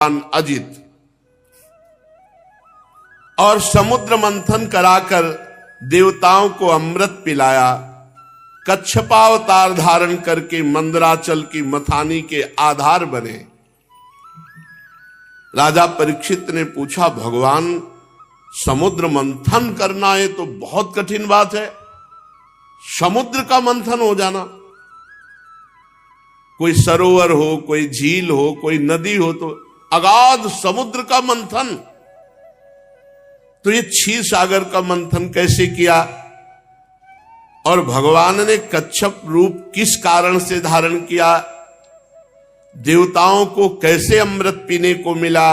अजित और समुद्र मंथन कराकर देवताओं को अमृत पिलाया। कच्छपावतार धारण करके मंदराचल की मथानी के आधार बने। राजा परीक्षित ने पूछा, भगवान समुद्र मंथन करना ये तो बहुत कठिन बात है, समुद्र का मंथन हो जाना। कोई सरोवर हो, कोई झील हो, कोई नदी हो, तो अगाध समुद्र का मंथन, तो ये क्षीर सागर का मंथन कैसे किया? और भगवान ने कच्छप रूप किस कारण से धारण किया? देवताओं को कैसे अमृत पीने को मिला?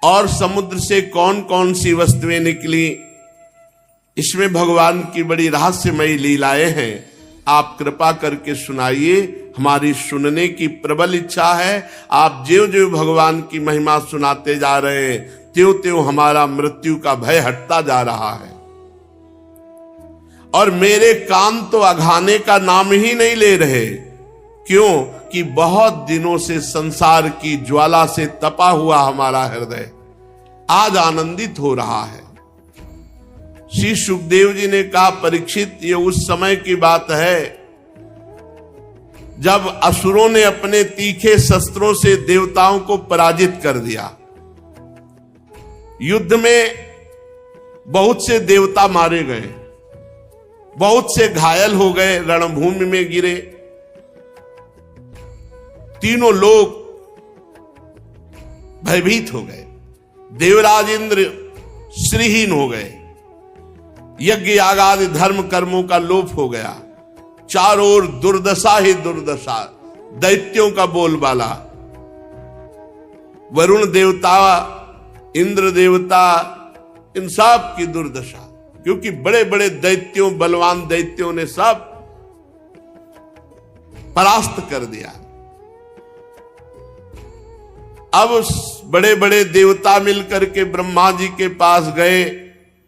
और समुद्र से कौन कौन सी वस्तुएं निकली? इसमें भगवान की बड़ी रहस्यमयी लीलाएं हैं। आप कृपा करके सुनाइए, हमारी सुनने की प्रबल इच्छा है। आप ज्यों ज्यों भगवान की महिमा सुनाते जा रहे हैं, त्यों त्यों हमारा मृत्यु का भय हटता जा रहा है। और मेरे कान तो अघाने का नाम ही नहीं ले रहे। क्यों? कि बहुत दिनों से संसार की ज्वाला से तपा हुआ हमारा हृदय आज आनंदित हो रहा है। श्री सुखदेव जी ने कहा, परीक्षित, ये उस समय की बात है जब असुरों ने अपने तीखे शस्त्रों से देवताओं को पराजित कर दिया। युद्ध में बहुत से देवता मारे गए, बहुत से घायल हो गए, रणभूमि में गिरे। तीनों लोग भयभीत हो गए। देवराज इंद्र श्रीहीन हो गए। यज्ञ यागादि धर्म कर्मों का लोप हो गया। चारों ओर दुर्दशा ही दुर्दशा, दैत्यों का बोलबाला। वरुण देवता, इंद्र देवता, इन सब की दुर्दशा, क्योंकि बड़े बड़े दैत्यों, बलवान दैत्यों ने सब परास्त कर दिया। अब बड़े बड़े देवता मिलकर के ब्रह्मा जी के पास गए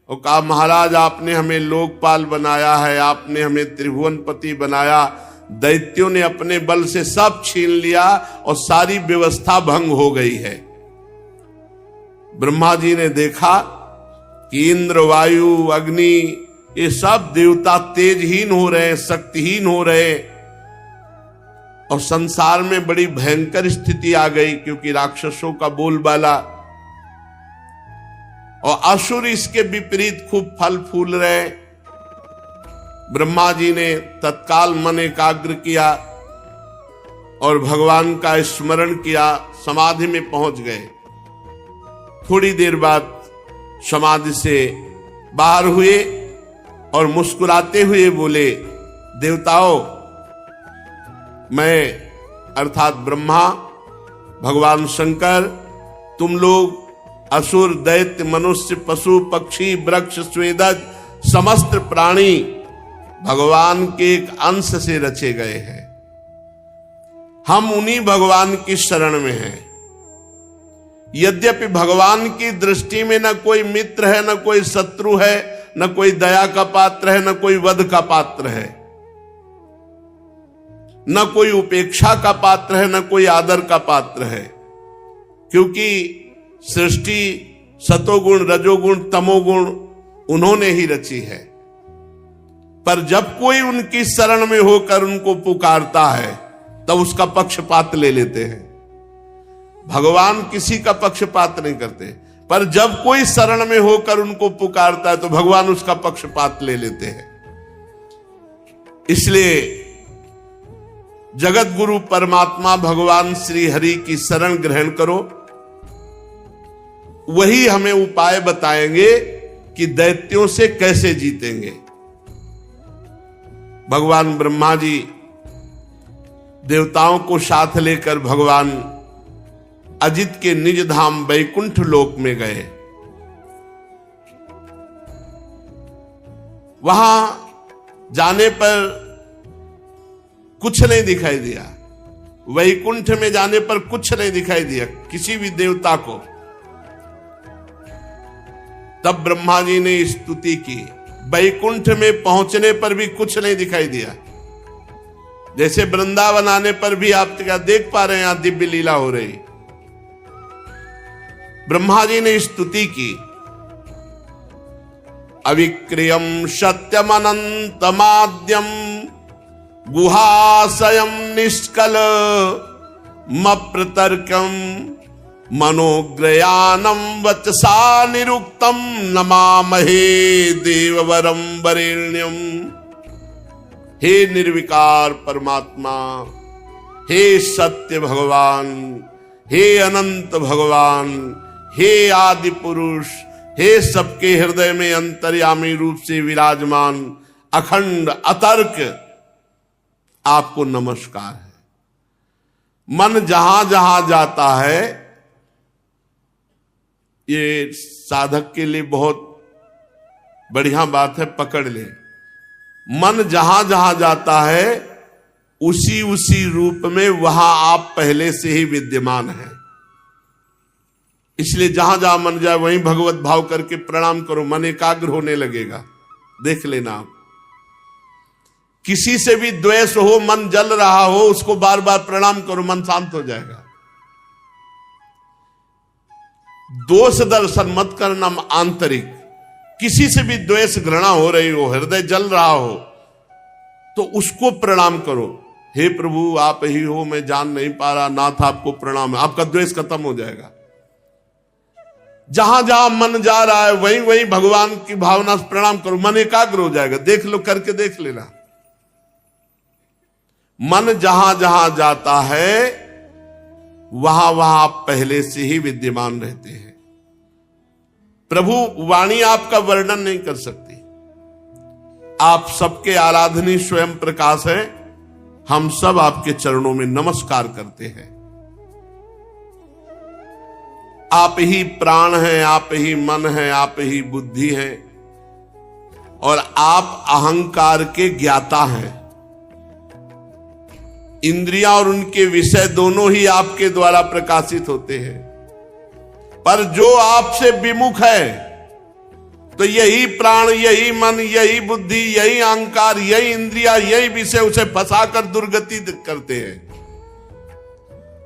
और कहा, महाराज आपने हमें लोकपाल बनाया है, आपने हमें त्रिभुवनपति बनाया, दैत्यों ने अपने बल से सब छीन लिया और सारी व्यवस्था भंग हो गई है। ब्रह्मा जी ने देखा कि इंद्र, वायु, अग्नि, ये सब देवता तेजहीन हो रहे हैं, शक्तिहीन हो रहे हैं, और संसार में बड़ी भयंकर स्थिति आ गई, क्योंकि राक्षसों का बोलबाला और असुर इसके विपरीत खूब फल फूल रहे। ब्रह्मा जी ने तत्काल मन एकाग्र किया और भगवान का स्मरण किया, समाधि में पहुंच गए। थोड़ी देर बाद समाधि से बाहर हुए और मुस्कुराते हुए बोले, देवताओं, मैं अर्थात ब्रह्मा, भगवान शंकर, तुम लोग असुर, दैत्य, मनुष्य, पशु, पक्षी, वृक्ष, स्वेदज, समस्त प्राणी भगवान के एक अंश से रचे गए हैं। हम उन्हीं भगवान की शरण में हैं। यद्यपि भगवान की दृष्टि में न कोई मित्र है, न कोई शत्रु है, न कोई दया का पात्र है, न कोई वध का पात्र है, न कोई उपेक्षा का पात्र है, न कोई आदर का पात्र है, क्योंकि सृष्टि सतोगुण, रजोगुण, तमोगुण उन्होंने ही रची है। पर जब कोई उनकी शरण में होकर उनको पुकारता है, तब उसका पक्षपात ले लेते हैं। भगवान किसी का पक्षपात नहीं करते, पर जब कोई शरण में होकर उनको पुकारता है, तो भगवान उसका पक्षपात ले लेते हैं। इसलिए जगत गुरु परमात्मा भगवान श्री हरि की शरण ग्रहण करो। वही हमें उपाय बताएंगे कि दैत्यों से कैसे जीतेंगे। भगवान ब्रह्मा जी देवताओं को साथ लेकर भगवान अजित के निज धाम वैकुंठ लोक में गए। वहां जाने पर कुछ नहीं दिखाई दिया। वैकुंठ में जाने पर कुछ नहीं दिखाई दिया किसी भी देवता को। तब ब्रह्मा जी ने स्तुति की। वैकुंठ में पहुंचने पर भी कुछ नहीं दिखाई दिया। जैसे वृंदावन आने पर भी आप क्या देख पा रहे हैं, यहां दिव्य लीला हो रही, ब्रह्मा जी ने स्तुति की, अविक्रियम सत्यमनंतमाद्यम गुहाशयम निष्कल मप्रतर्कम मनोग्रयानम वचसा निरुक्तम नमामहे देववरम वरेण्यम। हे निर्विकार परमात्मा, हे सत्य भगवान, हे अनंत भगवान, हे आदि पुरुष, हे सबके हृदय में अंतर्यामी रूप से विराजमान अखंड अतर्क, आपको नमस्कार है। मन जहां जहां जाता है, ये साधक के लिए बहुत बढ़िया बात है, पकड़ ले। मन जहां जहां जाता है उसी उसी रूप में वहां आप पहले से ही विद्यमान हैं। इसलिए जहां जहां मन जाए वहीं भगवत भाव करके प्रणाम करो, मन एकाग्र होने लगेगा। देख लेना आप, किसी से भी द्वेष हो, मन जल रहा हो, उसको बार बार प्रणाम करो, मन शांत हो जाएगा। दोष दर्शन मत करना आंतरिक, किसी से भी द्वेष घृणा हो रही हो, हृदय जल रहा हो, तो उसको प्रणाम करो। हे प्रभु आप ही हो, मैं जान नहीं पा रहा, नाथ आपको प्रणाम है, आपका द्वेष खत्म हो जाएगा। जहां जहां मन जा रहा है वहीं वहीं भगवान की भावना से प्रणाम करो, मन एकाग्र हो जाएगा। देख लो, करके देख लेना। मन जहां जहां जाता है वहां वहां आप पहले से ही विद्यमान रहते हैं। प्रभु वाणी आपका वर्णन नहीं कर सकती। आप सबके आराधनीय स्वयं प्रकाश है। हम सब आपके चरणों में नमस्कार करते हैं। आप ही प्राण हैं, आप ही मन है, आप ही बुद्धि है, और आप अहंकार के ज्ञाता हैं। इंद्रियां और उनके विषय दोनों ही आपके द्वारा प्रकाशित होते हैं। पर जो आपसे विमुख है, तो यही प्राण, यही मन, यही बुद्धि, यही अहंकार, यही इंद्रिया, यही विषय उसे फंसाकर दुर्गति करते हैं।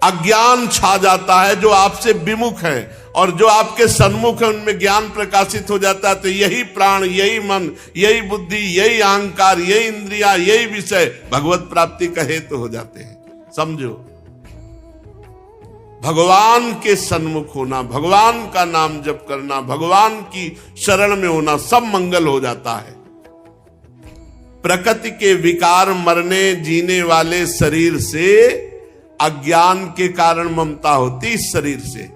अज्ञान छा जाता है जो आपसे विमुख है, और जो आपके सन्मुख है उनमें ज्ञान प्रकाशित हो जाता है। तो यही प्राण, यही मन, यही बुद्धि, यही अहंकार, यही इंद्रिया, यही विषय भगवत प्राप्ति का हेतु हो जाते हैं। समझो, भगवान के सन्मुख होना, भगवान का नाम जप करना, भगवान की शरण में होना, सब मंगल हो जाता है। प्रकृति के विकार मरने जीने वाले शरीर से अज्ञान के कारण ममता होती, इस शरीर से।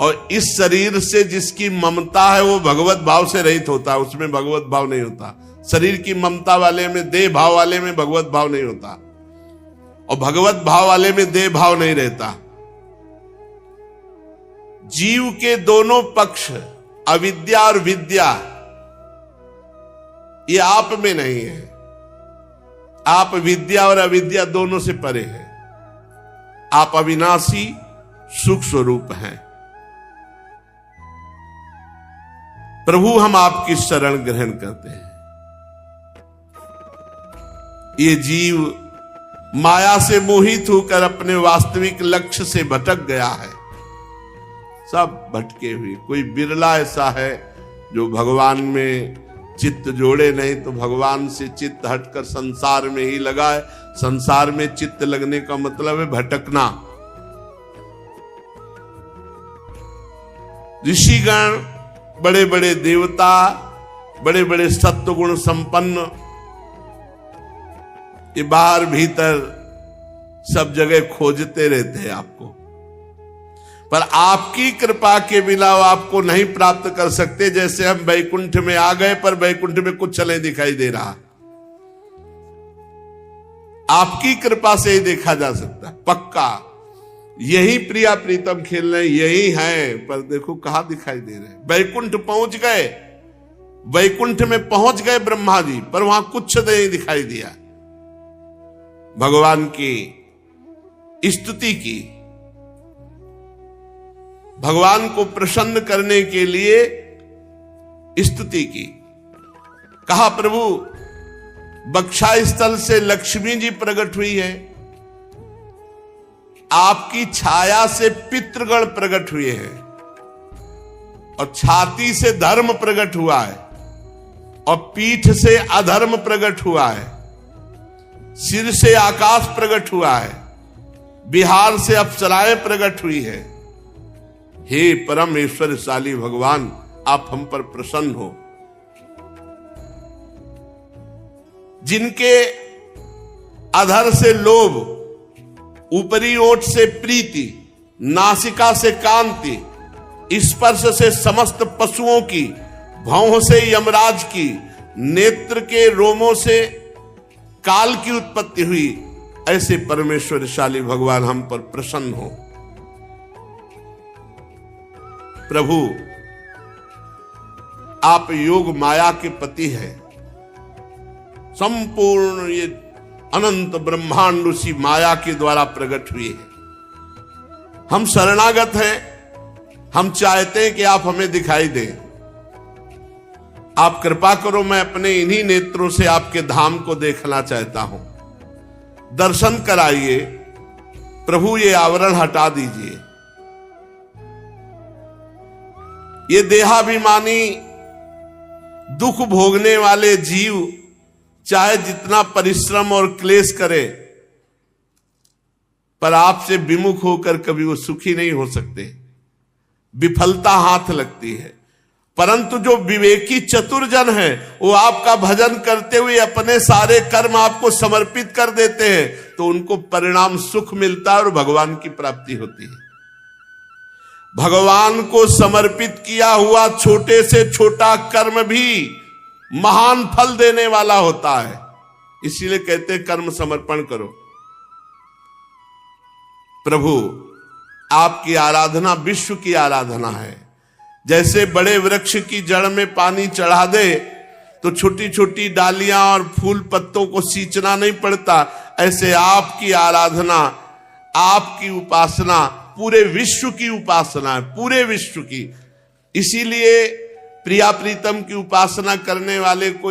और इस शरीर से जिसकी ममता है वो भगवत भाव से रहित होता है, उसमें भगवत भाव नहीं होता। शरीर की ममता वाले में, देह भाव वाले में भगवत भाव नहीं होता, और भगवत भाव वाले में देह भाव नहीं रहता। जीव के दोनों पक्ष, अविद्या और विद्या, ये आप में नहीं है। आप विद्या और अविद्या दोनों से परे हैं। आप अविनाशी सुख स्वरूप हैं। प्रभु हम आपकी शरण ग्रहण करते हैं। ये जीव माया से मोहित होकर अपने वास्तविक लक्ष्य से भटक गया है। सब भटके हुए, कोई बिरला ऐसा है जो भगवान में चित्त जोड़े, नहीं तो भगवान से चित्त हटकर संसार में ही लगाए। संसार में चित्त लगने का मतलब है भटकना। ऋषिगण, बड़े बड़े देवता, बड़े बड़े सत्वगुण संपन्न, ये बाहर भीतर सब जगह खोजते रहते हैं आपको, पर आपकी कृपा के बिना वो आपको नहीं प्राप्त कर सकते। जैसे हम वैकुंठ में आ गए पर वैकुंठ में कुछ नहीं दिखाई दे रहा, आपकी कृपा से ही देखा जा सकता है पक्का। यही प्रिया प्रीतम खेल रहे, यही है, पर देखो कहां दिखाई दे रहे। वैकुंठ पहुंच गए, वैकुंठ में पहुंच गए ब्रह्मा जी, पर वहां कुछ नहीं दिखाई दिया। भगवान की स्तुति की, भगवान को प्रसन्न करने के लिए स्तुति की। कहा प्रभु बक्षा स्थल से लक्ष्मी जी प्रकट हुई है, आपकी छाया से पितृगण प्रकट हुए हैं और छाती से धर्म प्रकट हुआ है और पीठ से अधर्म प्रकट हुआ है, सिर से आकाश प्रकट हुआ है, बिहार से अप्सराएं प्रकट हुई है। हे परम ऐश्वर्यशाली भगवान, आप हम पर प्रसन्न हो। जिनके अधर से लोभ, ऊपरी ओठ से प्रीति, नासिका से कांति, स्पर्श से समस्त पशुओं की, भौं से यमराज की, नेत्र के रोमों से काल की उत्पत्ति हुई, ऐसे परमेश्वरशाली भगवान हम पर प्रसन्न हो। प्रभु, आप योग माया के पति हैं। संपूर्ण ये अनंत ब्रह्मांड उसी माया के द्वारा प्रकट हुए हैं। हम शरणागत हैं, हम चाहते हैं कि आप हमें दिखाई दें। आप कृपा करो, मैं अपने इन्हीं नेत्रों से आपके धाम को देखना चाहता हूं। दर्शन कराइए प्रभु, ये आवरण हटा दीजिए। ये देहाभिमानी दुख भोगने वाले जीव चाहे जितना परिश्रम और क्लेश करे, पर आपसे विमुख होकर कभी वो सुखी नहीं हो सकते। विफलता हाथ लगती है। परंतु जो विवेकी चतुर जन है, वो आपका भजन करते हुए अपने सारे कर्म आपको समर्पित कर देते हैं, तो उनको परिणाम सुख मिलता है और भगवान की प्राप्ति होती है। भगवान को समर्पित किया हुआ छोटे से छोटा कर्म भी महान फल देने वाला होता है। इसीलिए कहते हैं कर्म समर्पण करो। प्रभु, आपकी आराधना विश्व की आराधना है। जैसे बड़े वृक्ष की जड़ में पानी चढ़ा दे तो छोटी छोटी डालियां और फूल पत्तों को सींचना नहीं पड़ता, ऐसे आपकी आराधना, आपकी उपासना पूरे विश्व की उपासना है, पूरे विश्व की। इसीलिए प्रिया प्रीतम की उपासना करने वाले को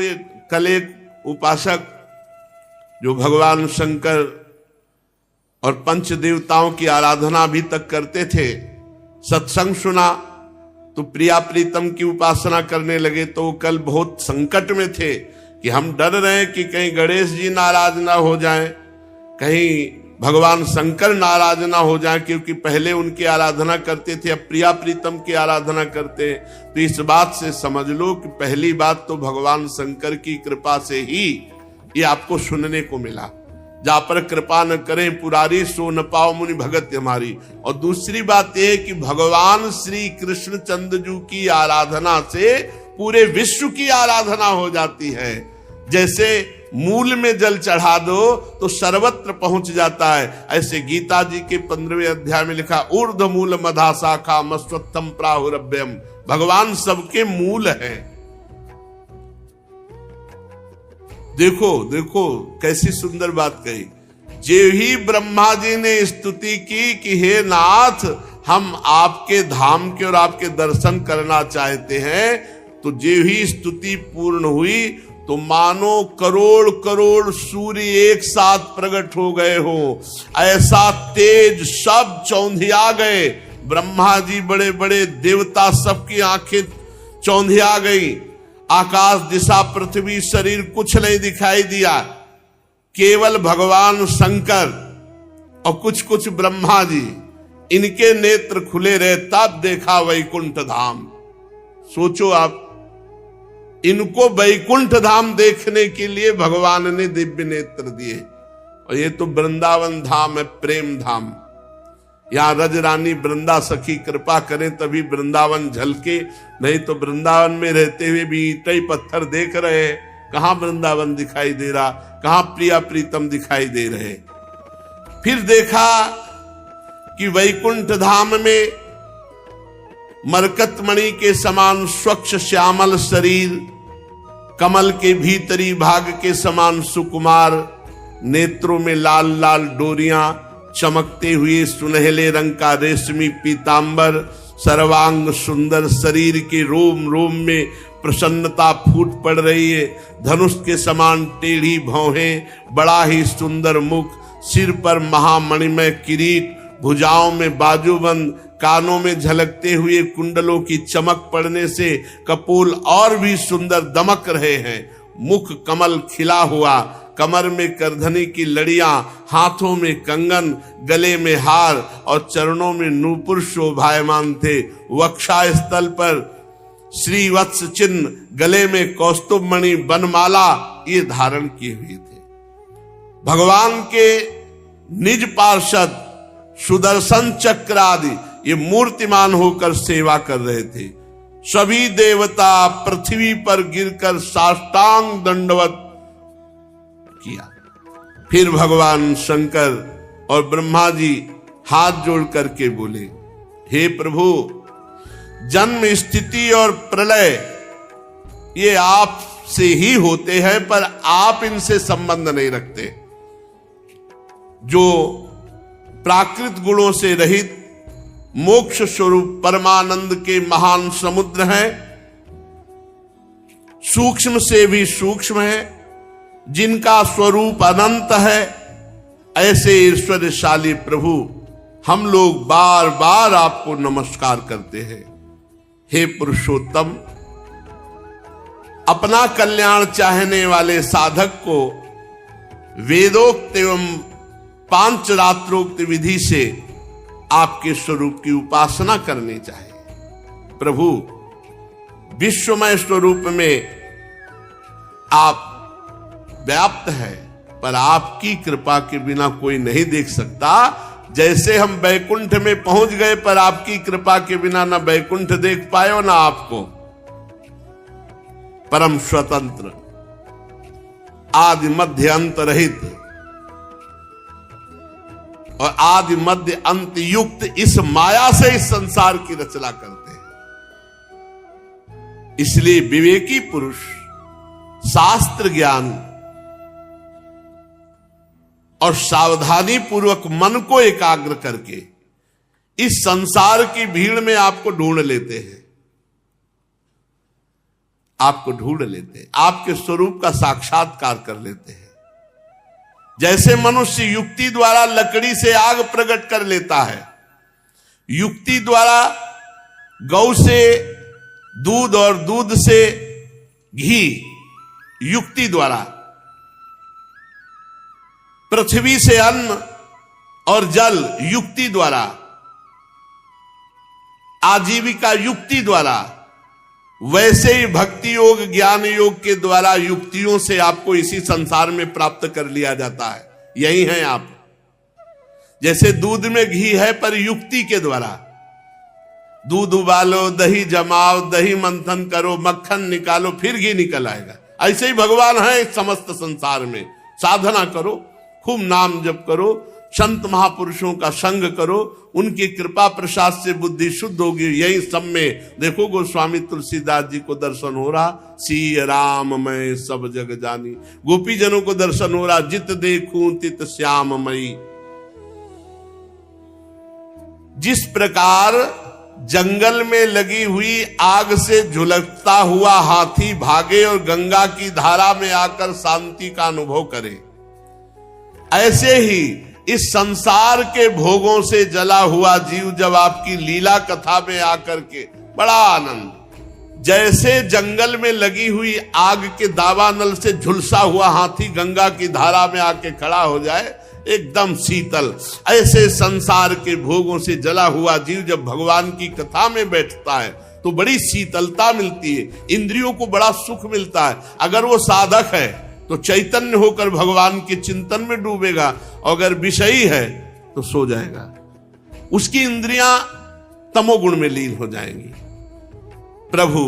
कल एक उपासक जो भगवान शंकर और पंच देवताओं की आराधना अभी तक करते थे, सत्संग सुना तो प्रिया प्रीतम की उपासना करने लगे। तो वो कल बहुत संकट में थे कि हम डर रहे हैं कि कहीं गणेश जी नाराज ना हो जाएं, कहीं भगवान शंकर नाराज ना हो जाए, क्योंकि पहले उनकी आराधना करते थे, अब प्रिया प्रीतम की आराधना करते हैं। तो इस बात से समझ लो कि पहली बात तो भगवान शंकर की कृपा से ही ये आपको सुनने को मिला। जा पर कृपा न करें पुरारी, सो न पाओ मुनि भगत हमारी। और दूसरी बात यह है कि भगवान श्री कृष्ण चंद्रजू की आराधना से पूरे विश्व की आराधना हो जाती है। जैसे मूल में जल चढ़ा दो तो सर्वत्र पहुंच जाता है, ऐसे गीता जी के 15वें अध्याय में लिखा, ऊर्ध्व मूल मधा शाखा मस्वत्तम प्राहुरभ्यम। भगवान सबके मूल है। देखो देखो कैसी सुंदर बात कही। जे ही ब्रह्मा जी ने स्तुति की कि हे नाथ, हम आपके धाम के और आपके दर्शन करना चाहते हैं, तो जे ही स्तुति पूर्ण हुई तो मानो करोड़ करोड़ सूर्य एक साथ प्रकट हो गए हो। ऐसा तेज, सब चौंधिया गए। ब्रह्मा जी, बड़े बड़े देवता, सबकी आंखें चौंधिया गई। आकाश, दिशा, पृथ्वी, शरीर कुछ नहीं दिखाई दिया। केवल भगवान शंकर और कुछ कुछ ब्रह्मा जी, इनके नेत्र खुले रहे, तब देखा वैकुंठ धाम। सोचो आप, इनको वैकुंठ धाम देखने के लिए भगवान ने दिव्य नेत्र दिए। और ये तो वृंदावन धाम है, प्रेम धाम। यहां रज रानी वृंदा सखी कृपा करें तभी वृंदावन झलके, नहीं तो वृंदावन में रहते हुए भी ईंटे पत्थर देख रहे हैं, कहां वृंदावन दिखाई दे रहा, कहां प्रिया प्रीतम दिखाई दे रहे। फिर देखा कि वैकुंठ धाम में मरकतमणि के समान स्वच्छ श्यामल शरीर, कमल के भीतरी भाग के समान सुकुमार, नेत्रों में लाल लाल डोरियां, चमकते हुए सुनहले रंग का रेशमी पीतांबर, सर्वांग सुंदर, शरीर के रोम रोम में प्रसन्नता फूट पड़ रही है। धनुष के समान टेढ़ी भौहें, बड़ा ही सुंदर मुख, सिर पर महामणिमय किरीट, भुजाओं में बाजूबंद, कानों में झलकते हुए कुंडलों की चमक पड़ने से कपोल और भी सुंदर दमक रहे हैं। मुख कमल खिला हुआ, कमर में करधनी की लड़ियां, हाथों में कंगन, गले में हार और चरणों में नूपुर शोभायमान थे। वक्षा स्थल पर श्रीवत्स चिन्ह, गले में कौस्तुभ मणि बनमाला ये धारण किए हुए थे। भगवान के निज पार्षद सुदर्शन चक्र आदि ये मूर्तिमान होकर सेवा कर रहे थे। सभी देवता पृथ्वी पर गिरकर साष्टांग दंडवत किया। फिर भगवान शंकर और ब्रह्मा जी हाथ जोड़ करके बोले, हे प्रभु, जन्म, स्थिति और प्रलय ये आप से ही होते हैं, पर आप इनसे संबंध नहीं रखते। जो प्राकृत गुणों से रहित मोक्ष स्वरूप परमानंद के महान समुद्र हैं, सूक्ष्म से भी सूक्ष्म है, जिनका स्वरूप अनंत है, ऐसे ईश्वरशाली प्रभु हम लोग बार बार आपको नमस्कार करते हैं। हे पुरुषोत्तम, अपना कल्याण चाहने वाले साधक को वेदोक्त एवं पांचरात्रोक्त विधि से आपके स्वरूप की उपासना करनी चाहिए। प्रभु, विश्वमय स्वरूप में आप व्याप्त है, पर आपकी कृपा के बिना कोई नहीं देख सकता। जैसे हम बैकुंठ में पहुंच गए, पर आपकी कृपा के बिना ना बैकुंठ देख पाए और ना आपको। परम स्वतंत्र, आदि मध्य अंत रहित और आदि मध्य अंत युक्त इस माया से इस संसार की रचना करते हैं। इसलिए विवेकी पुरुष शास्त्र ज्ञान और सावधानी पूर्वक मन को एकाग्र करके इस संसार की भीड़ में आपको ढूंढ लेते हैं, आपको ढूंढ लेते हैं, आपके स्वरूप का साक्षात्कार कर लेते हैं। जैसे मनुष्य युक्ति द्वारा लकड़ी से आग प्रकट कर लेता है, युक्ति द्वारा गौ से दूध और दूध से घी, युक्ति द्वारा पृथ्वी से अन्न और जल, युक्ति द्वारा आजीविका, युक्ति द्वारा, वैसे ही भक्ति योग, ज्ञान योग के द्वारा युक्तियों से आपको इसी संसार में प्राप्त कर लिया जाता है। यही है आप। जैसे दूध में घी है, पर युक्ति के द्वारा दूध उबालो, दही जमाओ, दही मंथन करो, मक्खन निकालो, फिर घी निकल आएगा। ऐसे ही भगवान है समस्त संसार में। साधना करो, खूब नाम जप करो, संत महापुरुषों का संग करो, उनकी कृपा प्रसाद से बुद्धि शुद्ध होगी। यही सब में देखो, गोस्वामी तुलसीदास जी को दर्शन हो रहा, सी राम मैं सब जग जानी। गोपीजनों को दर्शन हो रहा, जित देखूं तित श्याममयी। जिस प्रकार जंगल में लगी हुई आग से झुलसता हुआ हाथी भागे और गंगा की धारा में आकर शांति का अनुभव करे, ऐसे ही इस संसार के भोगों से जला हुआ जीव जब आपकी लीला कथा में आकर के बड़ा आनंद, जैसे जंगल में लगी हुई आग के दावानल से झुलसा हुआ हाथी गंगा की धारा में आके खड़ा हो जाए, एकदम शीतल, ऐसे संसार के भोगों से जला हुआ जीव जब भगवान की कथा में बैठता है तो बड़ी शीतलता मिलती है, इंद्रियों को बड़ा सुख मिलता है। अगर वो साधक है तो चैतन्य होकर भगवान के चिंतन में डूबेगा, और अगर विषयी है तो सो जाएगा, उसकी इंद्रियां तमोगुण में लीन हो जाएंगी। प्रभु,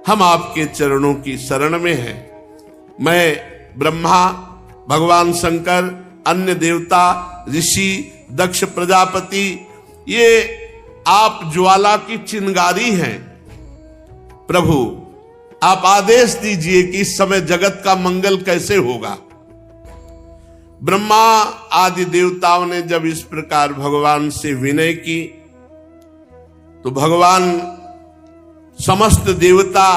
हम आपके चरणों की शरण में हैं। मैं ब्रह्मा, भगवान शंकर, अन्य देवता, ऋषि, दक्ष प्रजापति, ये आप ज्वाला की चिंगारी हैं। प्रभु, आप आदेश दीजिए कि इस समय जगत का मंगल कैसे होगा। ब्रह्मा आदि देवताओं ने जब इस प्रकार भगवान से विनय की तो भगवान समस्त देवता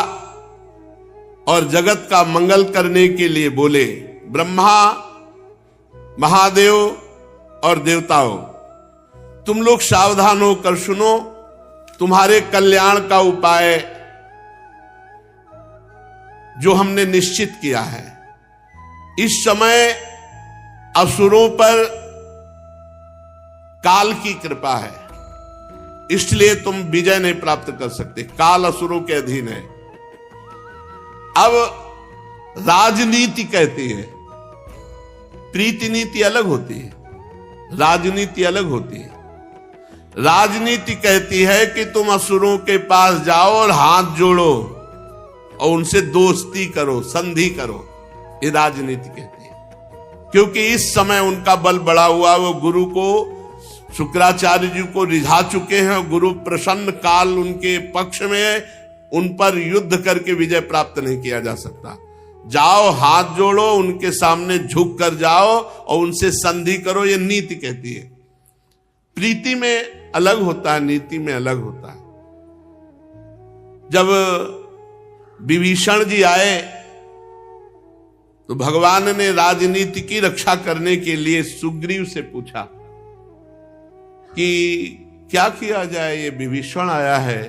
और जगत का मंगल करने के लिए बोले, ब्रह्मा, महादेव और देवताओं, तुम लोग सावधान होकर सुनो, तुम्हारे कल्याण का उपाय जो हमने निश्चित किया है। इस समय असुरों पर काल की कृपा है, इसलिए तुम विजय नहीं प्राप्त कर सकते। काल असुरों के अधीन है। अब राजनीति कहती है, प्रीति नीति अलग होती है, राजनीति अलग होती है। राजनीति कहती है कि तुम असुरों के पास जाओ और हाथ जोड़ो और उनसे दोस्ती करो, संधि करो। ये राजनीति कहती है, क्योंकि इस समय उनका बल बढ़ा हुआ, वो गुरु को, शुक्राचार्य जी को रिझा चुके हैं। गुरु प्रसन्न, काल उनके पक्ष में है, उन पर युद्ध करके विजय प्राप्त नहीं किया जा सकता। जाओ, हाथ जोड़ो, उनके सामने झुक कर जाओ और उनसे संधि करो, ये नीति कहती है। प्रीति में अलग होता है, नीति में अलग होता है। जब विभीषण जी आए तो भगवान ने राजनीति की रक्षा करने के लिए सुग्रीव से पूछा कि क्या किया जाए, ये विभीषण आया है।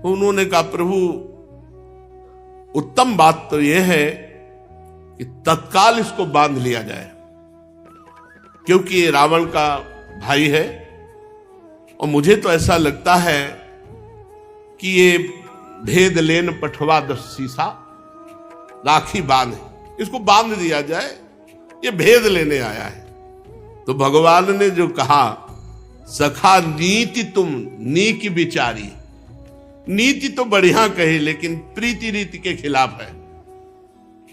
उन्होंने कहा, प्रभु उत्तम बात तो यह है कि तत्काल इसको बांध लिया जाए, क्योंकि ये रावण का भाई है और मुझे तो ऐसा लगता है कि ये भेद लेन पठवा 10 सीसा राखी बांध, इसको बांध दिया जाए, ये भेद लेने आया है। तो भगवान ने जो कहा, सखा नीति तुम नीक विचारी। नीति तो बढ़िया कही, लेकिन प्रीति रीति के खिलाफ है।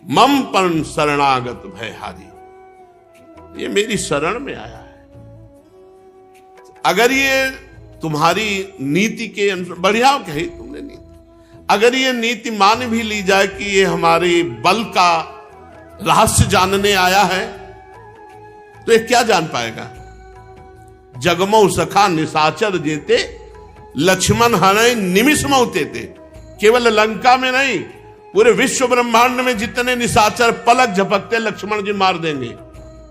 मम पण शरणागत भयहारी, ये मेरी शरण में आया है। अगर ये तुम्हारी नीति के अनुसार, बढ़िया कही तुमने नीति, अगर ये नीति मान भी ली जाए कि ये हमारे बल का रहस्य जानने आया है, तो ये क्या जान पाएगा। जगमौ सखा निशाचर जेते, लक्ष्मण हरे निमिष मौतेते। केवल लंका में नहीं, पूरे विश्व ब्रह्मांड में जितने निशाचर पलक झपकते लक्ष्मण जी मार देंगे।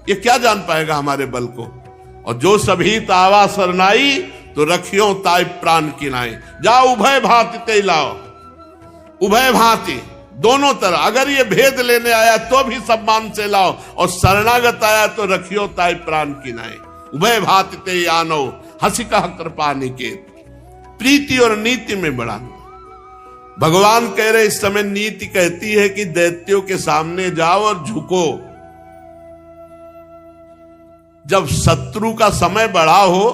ये क्या जान पाएगा हमारे बल को। और जो सभी तावा सरनाई, तो रखियो ताई प्राण किनाई। जाओ उभय भांति ते लाओ, उभय भांति दोनों तरह। अगर ये भेद लेने आया तो भी सम्मान से लाओ, और शरणागत आया तो रखियो ताई प्राण किनाई। उभय भांति ते आनो, हंसी कह कृपा निकेत। प्रीति और नीति में बड़ा भगवान कह रहे, इस समय नीति कहती है कि दैत्यों के सामने जाओ और झुको। जब शत्रु का समय बढ़ा हो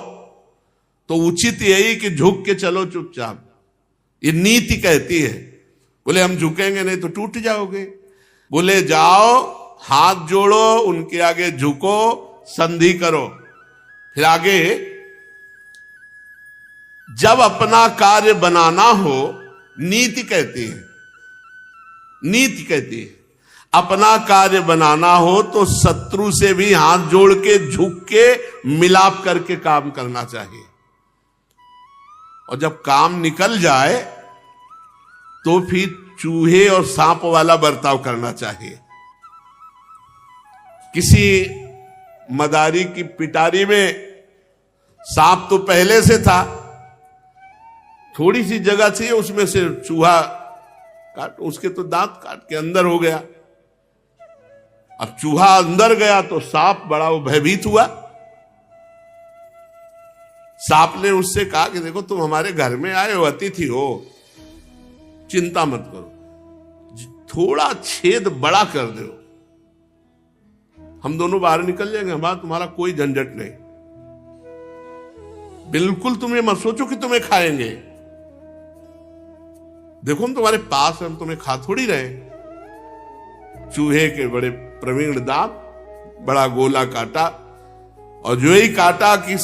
तो उचित यही कि झुक के चलो चुपचाप, ये नीति कहती है। बोले हम झुकेंगे नहीं तो टूट जाओगे। बोले जाओ, हाथ जोड़ो, उनके आगे झुको, संधि करो। फिर आगे, जब अपना कार्य बनाना हो, नीति कहती है, नीति कहती है अपना कार्य बनाना हो तो शत्रु से भी हाथ जोड़ के, झुक के, मिलाप करके काम करना चाहिए। और जब काम निकल जाए तो फिर चूहे और सांप वाला बर्ताव करना चाहिए। किसी मदारी की पिटारी में सांप तो पहले से था, थोड़ी सी जगह चाहिए, उसमें से चूहा काट, उसके तो दांत काट के अंदर हो गया। अब चूहा अंदर गया तो सांप बड़ा वो भयभीत हुआ। सांप ने उससे कहा कि देखो तुम हमारे घर में आए हो, अतिथि हो, चिंता मत करो, थोड़ा छेद बड़ा कर दो, हम दोनों बाहर निकल जाएंगे, हमारा तुम्हारा कोई झंझट नहीं। बिल्कुल तुम ये मत सोचो कि तुम्हें खाएंगे, देखो हम तुम्हारे पास, हम तुम्हें खा थोड़ी रहे। चूहे के बड़े प्रवीण दांत, बड़ा गोला काटा, और जो ही काटा कि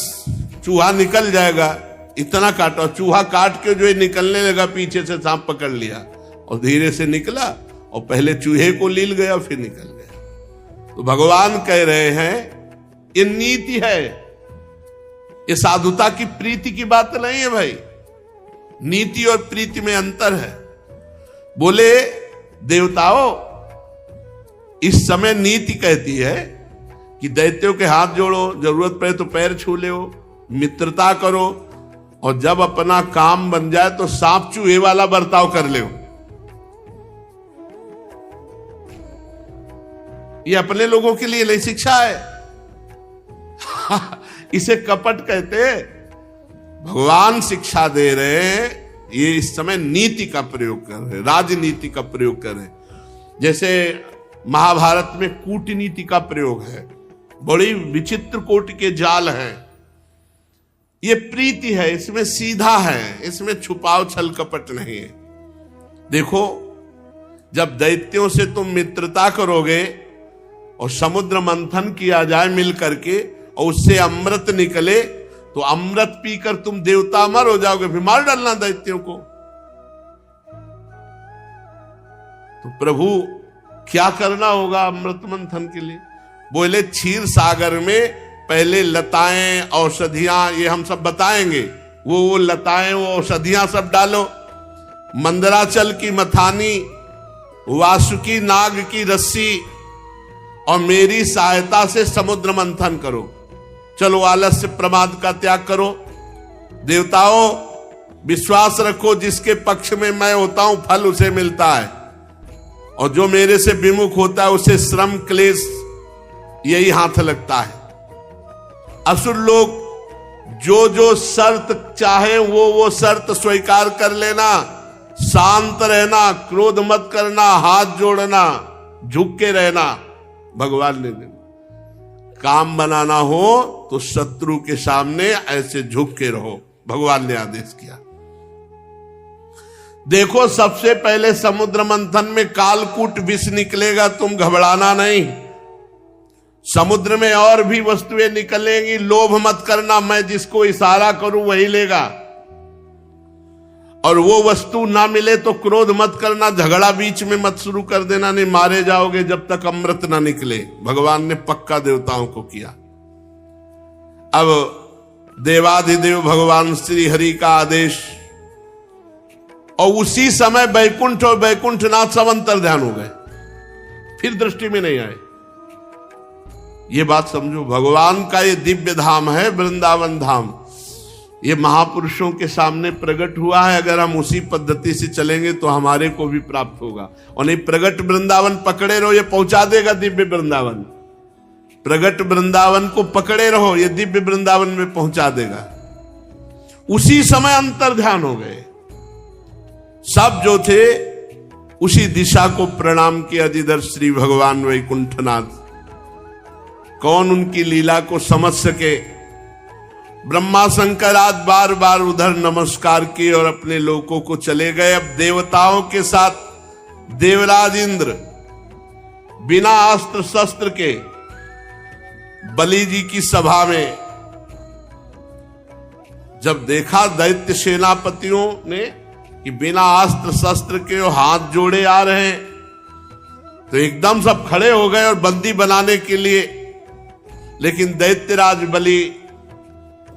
चूहा निकल जाएगा, इतना काटा, चूहा काट के जो ही निकलने लगा, पीछे से सांप पकड़ लिया और धीरे से निकला, और पहले चूहे को लील गया फिर निकल गया। तो भगवान कह रहे हैं ये नीति है, ये साधुता की प्रीति की बात नहीं है भाई। नीति और प्रीति में अंतर है। बोले देवताओं, इस समय नीति कहती है कि दैत्यों के हाथ जोड़ो, जरूरत पड़े तो पैर छू ले, मित्रता करो, और जब अपना काम बन जाए तो सांप चूहे वाला बर्ताव कर ले। ये अपने लोगों के लिए नई शिक्षा है। इसे कपट कहते। भगवान शिक्षा दे रहे हैं, ये इस समय नीति का प्रयोग कर रहे, राजनीति का प्रयोग कर रहे। जैसे महाभारत में कूटनीति का प्रयोग है, बड़ी विचित्र कोटि के जाल हैं। ये प्रीति है, इसमें सीधा है, इसमें छुपाव छल कपट नहीं है। देखो, जब दैत्यों से तुम मित्रता करोगे और समुद्र मंथन किया जाए मिल करके और उससे अमृत निकले, तो अमृत पीकर तुम देवता अमर हो जाओगे, फिर मार डालना दैत्यों को। तो प्रभु क्या करना होगा अमृत मंथन के लिए? बोले क्षीर सागर में पहले लताएं, औषधियां, ये हम सब बताएंगे, वो लताएं, वो औषधियां सब डालो, मंदराचल की मथानी, वासुकी नाग की रस्सी, और मेरी सहायता से समुद्र मंथन करो। चलो, आलस्य प्रमाद का त्याग करो। देवताओं, विश्वास रखो, जिसके पक्ष में मैं होता हूं फल उसे मिलता है, और जो मेरे से विमुख होता है उसे श्रम क्लेश यही हाथ लगता है। असुर लोग जो जो शर्त चाहे वो शर्त स्वीकार कर लेना, शांत रहना, क्रोध मत करना, हाथ जोड़ना, झुक के रहना। भगवान ने काम बनाना हो तो शत्रु के सामने ऐसे झुक के रहो, भगवान ने आदेश किया। देखो, सबसे पहले समुद्र मंथन में कालकूट विष निकलेगा, तुम घबराना नहीं। समुद्र में और भी वस्तुएं निकलेंगी, लोभ मत करना, मैं जिसको इशारा करूं वही लेगा। और वो वस्तु ना मिले तो क्रोध मत करना, झगड़ा बीच में मत शुरू कर देना, नहीं मारे जाओगे जब तक अमृत ना निकले। भगवान ने पक्का देवताओं को किया। अब देवाधिदेव भगवान श्री हरि का आदेश, और उसी समय बैकुंठ और बैकुंठनाथ सब अंतर्ध्यान हो गए, फिर दृष्टि में नहीं आए। ये बात समझो, भगवान का ये दिव्य धाम है वृंदावन धाम, ये महापुरुषों के सामने प्रकट हुआ है। अगर हम उसी पद्धति से चलेंगे तो हमारे को भी प्राप्त होगा। और नहीं, प्रगट वृंदावन पकड़े रहो, ये पहुंचा देगा दिव्य वृंदावन। प्रगट वृंदावन को पकड़े रहो, ये दिव्य वृंदावन में पहुंचा देगा। उसी समय अंतर्ध्यान हो गए सब जो थे, उसी दिशा को प्रणाम किया जिधर श्री भगवान वैकुंठनाथ। कौन उनकी लीला को समझ सके? ब्रह्मा शंकर आज बार बार उधर नमस्कार किए और अपने लोकों को चले गए। अब देवताओं के साथ देवराज इंद्र बिना अस्त्र शस्त्र के बलि जी की सभा में जब देखा दैत्य सेनापतियों ने कि बिना अस्त्र शस्त्र के वो हाथ जोड़े आ रहे हैं, तो एकदम सब खड़े हो गए और बंदी बनाने के लिए। लेकिन दैत्यराज बलि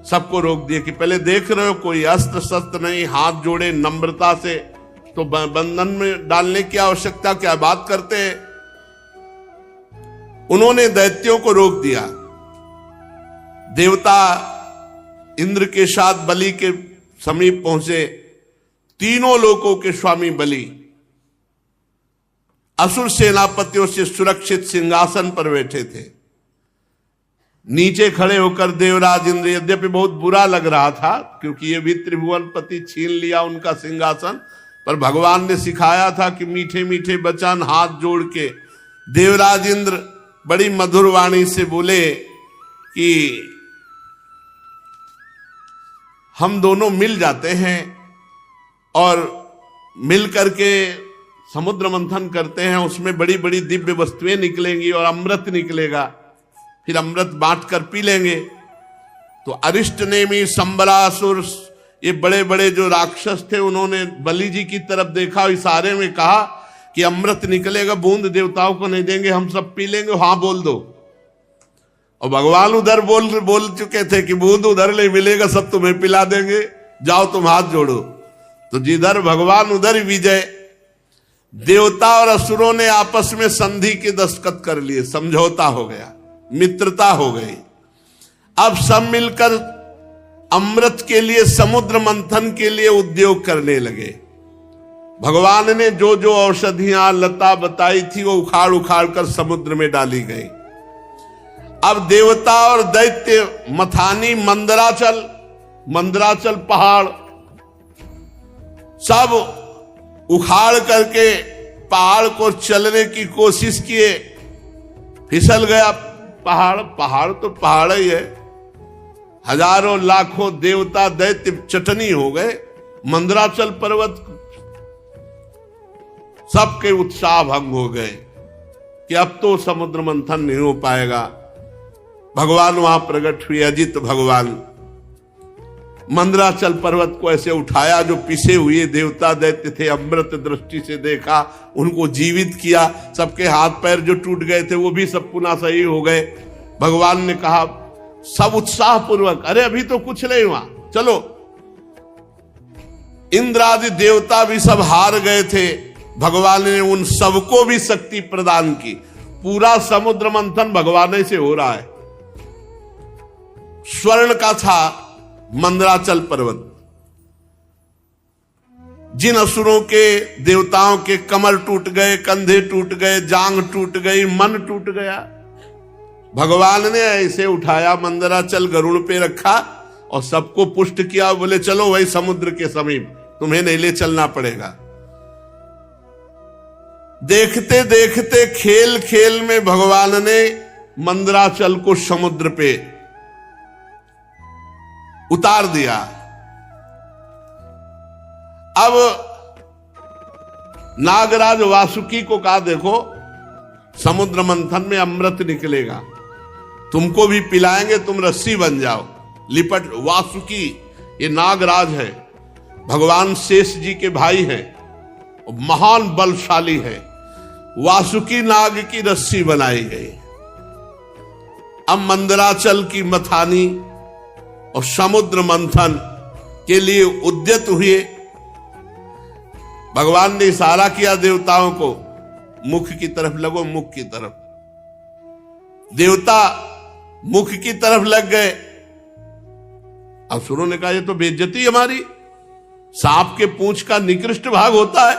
सबको रोक दिया कि पहले देख रहे हो कोई अस्त्र शस्त्र नहीं, हाथ जोड़े नम्रता से, तो बंधन में डालने की आवश्यकता, क्या बात करते हैं। उन्होंने दैत्यों को रोक दिया। देवता इंद्र के साथ बलि के समीप पहुंचे। तीनों लोकों के स्वामी बलि असुर सेनापतियों से सुरक्षित सिंहासन पर बैठे थे। नीचे खड़े होकर देवराज इंद्र, यद्यपि बहुत बुरा लग रहा था क्योंकि ये भी त्रिभुवनपति छीन लिया उनका सिंहासन, पर भगवान ने सिखाया था कि मीठे मीठे वचन हाथ जोड़ के देवराज इंद्र बड़ी मधुर वाणी से बोले कि हम दोनों मिल जाते हैं और मिल करके समुद्र मंथन करते हैं, उसमें बड़ी बड़ी दिव्य वस्तुएं निकलेंगी और अमृत निकलेगा, फिर अमृत बांट कर पी लेंगे। तो अरिष्ट नेमी संबरासुर, ये बड़े बड़े जो राक्षस थे, उन्होंने बलि जी की तरफ देखा, इशारे में कहा कि अमृत निकलेगा, बूंद देवताओं को नहीं देंगे, हम सब पी लेंगे, हाँ बोल दो। और भगवान उधर बोल चुके थे कि बूंद उधर नहीं मिलेगा, सब तुम्हें पिला देंगे, जाओ तुम हाथ जोड़ो। तो जिधर भगवान उधर विजय। देवता और असुरों ने आपस में संधि के दस्तखत कर लिए, समझौता हो गया। मित्रता हो गई। अब सब मिलकर अमृत के लिए, समुद्र मंथन के लिए उद्योग करने लगे। भगवान ने जो जो औषधियां लता बताई थी वो उखाड़ उखाड़ कर समुद्र में डाली गई। अब देवता और दैत्य मथानी, मंदराचल पहाड़ सब उखाड़ करके पहाड़ को चलने की कोशिश किए। फिसल गया पहाड़ तो पहाड़ ही है। हजारों लाखों देवता दैत्य चटनी हो गए। मंदराचल पर्वत सबके उत्साह भंग हो गए कि अब तो समुद्र मंथन नहीं हो पाएगा। भगवान वहां प्रकट हुए, अजित भगवान। मंदराचल पर्वत को ऐसे उठाया, जो पिसे हुए देवता दैत्य थे, अमृत दृष्टि से देखा, उनको जीवित किया। सबके हाथ पैर जो टूट गए थे वो भी सब पुनः सही हो गए। भगवान ने कहा सब उत्साह पूर्वक, अरे अभी तो कुछ नहीं हुआ, चलो। इंद्र आदि देवता भी सब हार गए थे। भगवान ने उन सबको भी शक्ति प्रदान की। पूरा समुद्र मंथन भगवान से हो रहा है। स्वर्ण का था मंदराचल पर्वत। जिन असुरों के, देवताओं के कमर टूट गए, कंधे टूट गए, जांग टूट गई, मन टूट गया, भगवान ने ऐसे उठाया, मंदराचल गरुड़ पे रखा और सबको पुष्ट किया। बोले चलो वही समुद्र के समीप, तुम्हें नहीं ले चलना पड़ेगा। देखते देखते खेल खेल में भगवान ने मंदराचल को समुद्र पे उतार दिया। अब नागराज वासुकी को कहा, देखो समुद्र मंथन में अमृत निकलेगा, तुमको भी पिलाएंगे, तुम रस्सी बन जाओ, लिपट। वासुकी ये नागराज है, भगवान शेष जी के भाई हैं, महान बलशाली है। वासुकी नाग की रस्सी बनाई गई। अब मंदराचल की मथानी और समुद्र मंथन के लिए उद्यत हुए। भगवान ने इशारा किया देवताओं को, मुख की तरफ लगो, मुख की तरफ। देवता मुख की तरफ लग गए। असुरों ने कहा ये तो बेइज्जती हमारी, सांप के पूंछ का निकृष्ट भाग होता है,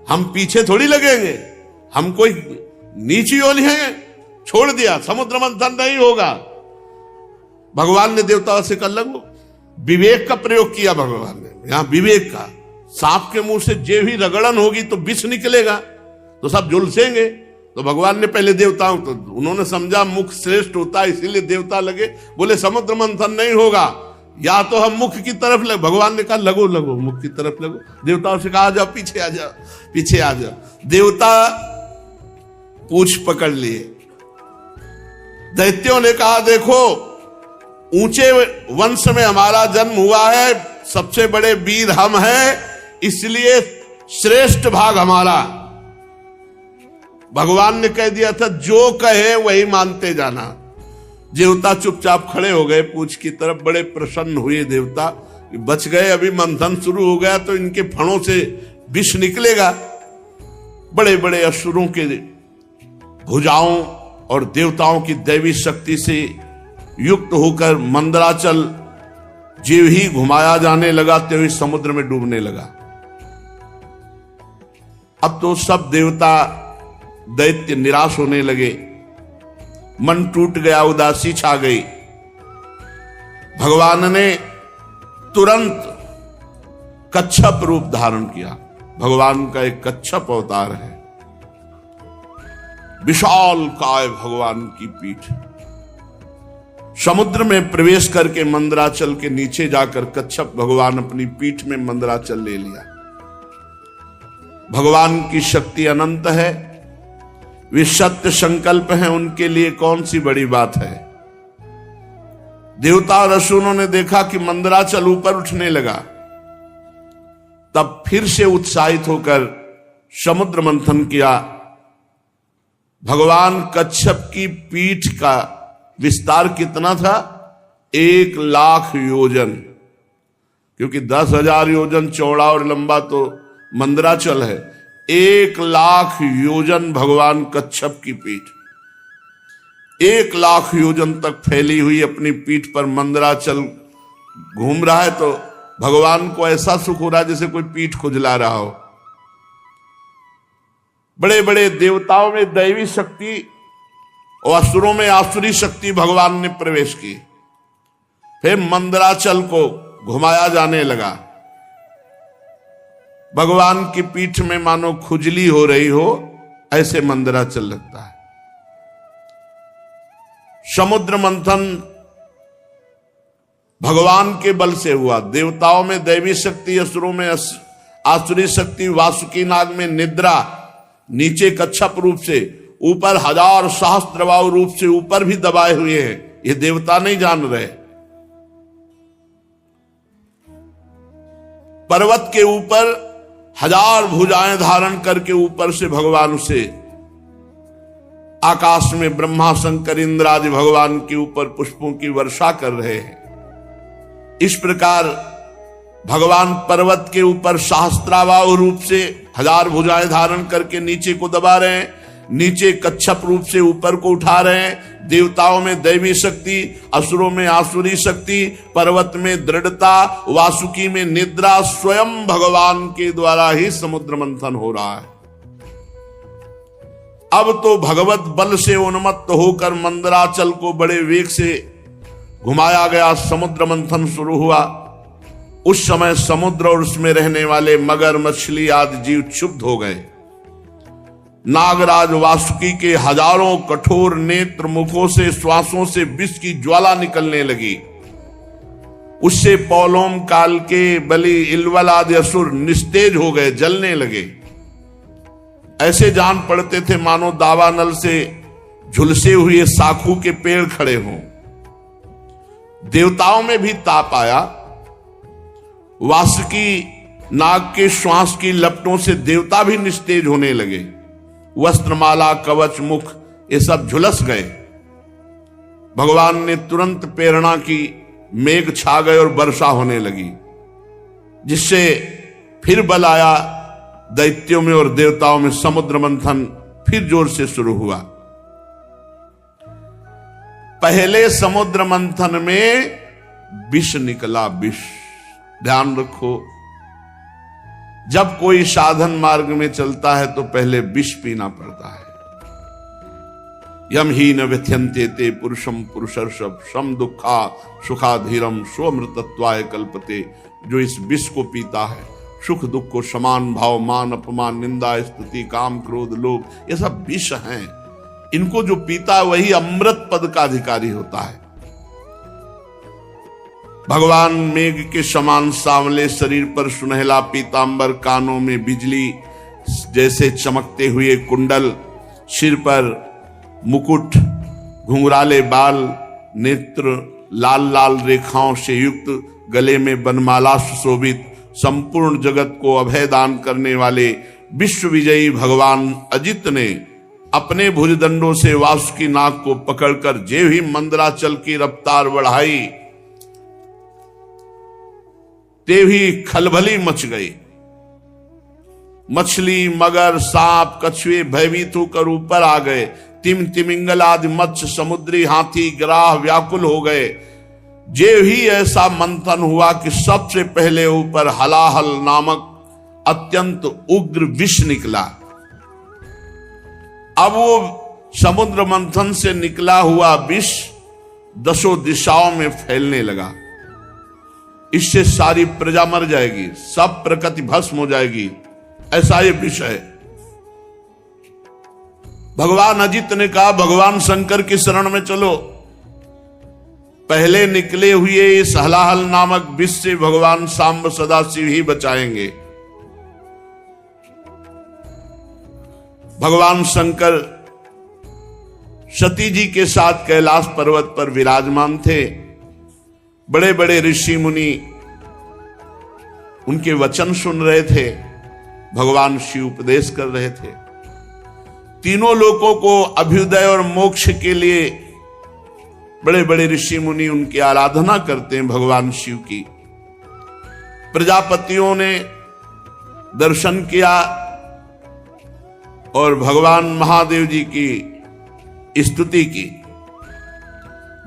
हम पीछे थोड़ी लगेंगे, हम कोई नीची ओली हैं। छोड़ दिया, समुद्र मंथन नहीं होगा। भगवान ने देवताओं से कर लगो, विवेक का प्रयोग किया भगवान ने, यहां विवेक का। सांप के मुंह से जे भी रगड़न होगी तो विष निकलेगा, तो सब झुलसेंगे। तो भगवान ने पहले देवताओं, तो उन्होंने समझा मुख श्रेष्ठ होता है, इसीलिए देवता लगे। बोले समुद्र मंथन नहीं होगा, या तो हम मुख की तरफ लगे। भगवान ने कहा लगो लगो, मुख की तरफ लगो। देवताओं से कहा आ जाओ, पीछे आ जाओ, पीछे आ जाओ। देवता पूंछ पकड़ लिए। दैत्यों ने कहा देखो, ऊंचे वंश में हमारा जन्म हुआ है, सबसे बड़े वीर हम हैं, इसलिए श्रेष्ठ भाग हमारा। भगवान ने कह दिया था जो कहे वही मानते जाना। देवता चुपचाप खड़े हो गए पूंछ की तरफ, बड़े प्रसन्न हुए देवता, बच गए। अभी मंथन शुरू हो गया तो इनके फणों से विष निकलेगा। बड़े बड़े असुरों के भुजाओं और देवताओं की दैवी शक्ति से युक्त होकर मंदराचल जीव ही घुमाया जाने लगा, त्यों ही समुद्र में डूबने लगा। अब तो सब देवता दैत्य निराश होने लगे, मन टूट गया, उदासी छा गई। भगवान ने तुरंत कच्छप रूप धारण किया। भगवान का एक कच्छप अवतार है, विशाल काय भगवान की पीठ। समुद्र में प्रवेश करके मंदराचल के नीचे जाकर कच्छप भगवान अपनी पीठ में मंदराचल ले लिया। भगवान की शक्ति अनंत है, वे सत्य संकल्प हैं, उनके लिए कौन सी बड़ी बात है। देवता और असुरों ने देखा कि मंदराचल ऊपर उठने लगा, तब फिर से उत्साहित होकर समुद्र मंथन किया। भगवान कच्छप की पीठ का विस्तार कितना था? 1,00,000 योजन, क्योंकि 10,000 योजन चौड़ा और लंबा तो मंदराचल है। 1,00,000 योजन भगवान कच्छप की पीठ। 1,00,000 योजन तक फैली हुई अपनी पीठ पर मंदराचल घूम रहा है, तो भगवान को ऐसा सुख हो रहा है जैसे कोई पीठ खुजला रहा हो। बड़े बड़े देवताओं में दैवी शक्ति और असुरों में आसुरी शक्ति भगवान ने प्रवेश की। फिर मंदराचल को घुमाया जाने लगा। भगवान की पीठ में मानो खुजली हो रही हो, ऐसे मंदराचल लगता है। समुद्र मंथन भगवान के बल से हुआ। देवताओं में दैवी शक्ति, असुरों में आसुरी शक्ति, वासुकी नाग में निद्रा, नीचे कच्छप रूप से, ऊपर 1000 सहस्त्रबाहु रूप से ऊपर भी दबाए हुए हैं। ये देवता नहीं जान रहे। पर्वत के ऊपर 1000 भुजाएं धारण करके ऊपर से भगवान उसे आकाश में ब्रह्मा शंकर इंद्र आदि भगवान के ऊपर पुष्पों की वर्षा कर रहे हैं। इस प्रकार भगवान पर्वत के ऊपर सहस्त्राबाहु रूप से 1000 भुजाएं धारण करके नीचे को दबा रहे हैं, नीचे कच्छप रूप से ऊपर को उठा रहे हैं। देवताओं में दैवी शक्ति, असुरों में आसुरी शक्ति, पर्वत में दृढ़ता, वासुकी में निद्रा, स्वयं भगवान के द्वारा ही समुद्र मंथन हो रहा है। अब तो भगवत बल से उन्मत्त होकर मंदराचल को बड़े वेग से घुमाया गया, समुद्र मंथन शुरू हुआ। उस समय समुद्र और उसमें रहने वाले मगर, मछली आदि जीव क्षुब्ध हो गए। नागराज वासुकी के हजारों कठोर नेत्र मुखों से, श्वासों से विष की ज्वाला निकलने लगी। उससे पौलोम काल के बलि, इलवल आदि असुर निस्तेज हो गए, जलने लगे। ऐसे जान पड़ते थे मानो दावानल से झुलसे हुए साखू के पेड़ खड़े हों। देवताओं में भी ताप आया। वासुकी नाग के श्वास की लपटों से देवता भी निस्तेज होने लगे। वस्त्रमाला, कवच, मुख ये सब झुलस गए। भगवान ने तुरंत प्रेरणा की, मेघ छा गए और वर्षा होने लगी, जिससे फिर बल आया दैत्यों में और देवताओं में। समुद्र मंथन फिर जोर से शुरू हुआ। पहले समुद्र मंथन में विष निकला, विष। ध्यान रखो, जब कोई साधन मार्ग में चलता है तो पहले विष पीना पड़ता है। यम ही न व्यथ्यन्ते ते पुरुषम पुरुषर्षभ सम दुखा सुखाधीरम स्वमृतत्वाय कल्पते। जो इस विष को पीता है, सुख दुख को समान भाव, मान अपमान, निंदा स्तुति, काम क्रोध लोभ, ये सब विष हैं। इनको जो पीता है वही अमृत पद का अधिकारी होता है। भगवान मेघ के समान सांवले शरीर पर सुनहला पीतांबर, कानों में बिजली जैसे चमकते हुए कुंडल, सिर पर मुकुट, घुंघराले बाल, नेत्र लाल लाल रेखाओं से युक्त, गले में बनमाला सुशोभित, संपूर्ण जगत को अभय दान करने वाले विश्व विजयी भगवान अजित ने अपने भुजदंडों से वासुकी नाग को पकड़कर जे ही मंदराचल की रफ्तार बढ़ाई, ते भी खलबली मच गई। मछली, मगर, सांप, कछुए भयभीत होकर ऊपर आ गए। तिमिंगल आदि मत्स्य, समुद्री हाथी, ग्राह व्याकुल हो गए। जे ही ऐसा मंथन हुआ कि सबसे पहले ऊपर हलाहल नामक अत्यंत उग्र विष निकला। अब वो समुद्र मंथन से निकला हुआ विष 10 दिशाओं में फैलने लगा। इससे सारी प्रजा मर जाएगी, सब प्रकृति भस्म हो जाएगी, ऐसा ये विष है। भगवान अजित ने कहा, भगवान शंकर की शरण में चलो। पहले निकले हुए इस हलाहल नामक विष से भगवान सांब सदाशिव ही बचाएंगे। भगवान शंकर सती जी के साथ कैलाश पर्वत पर विराजमान थे। बड़े बड़े ऋषि मुनि उनके वचन सुन रहे थे। भगवान शिव उपदेश कर रहे थे। तीनों लोकों को अभ्युदय और मोक्ष के लिए बड़े बड़े ऋषि मुनि उनकी आराधना करते हैं भगवान शिव की। प्रजापतियों ने दर्शन किया और भगवान महादेव जी की स्तुति की।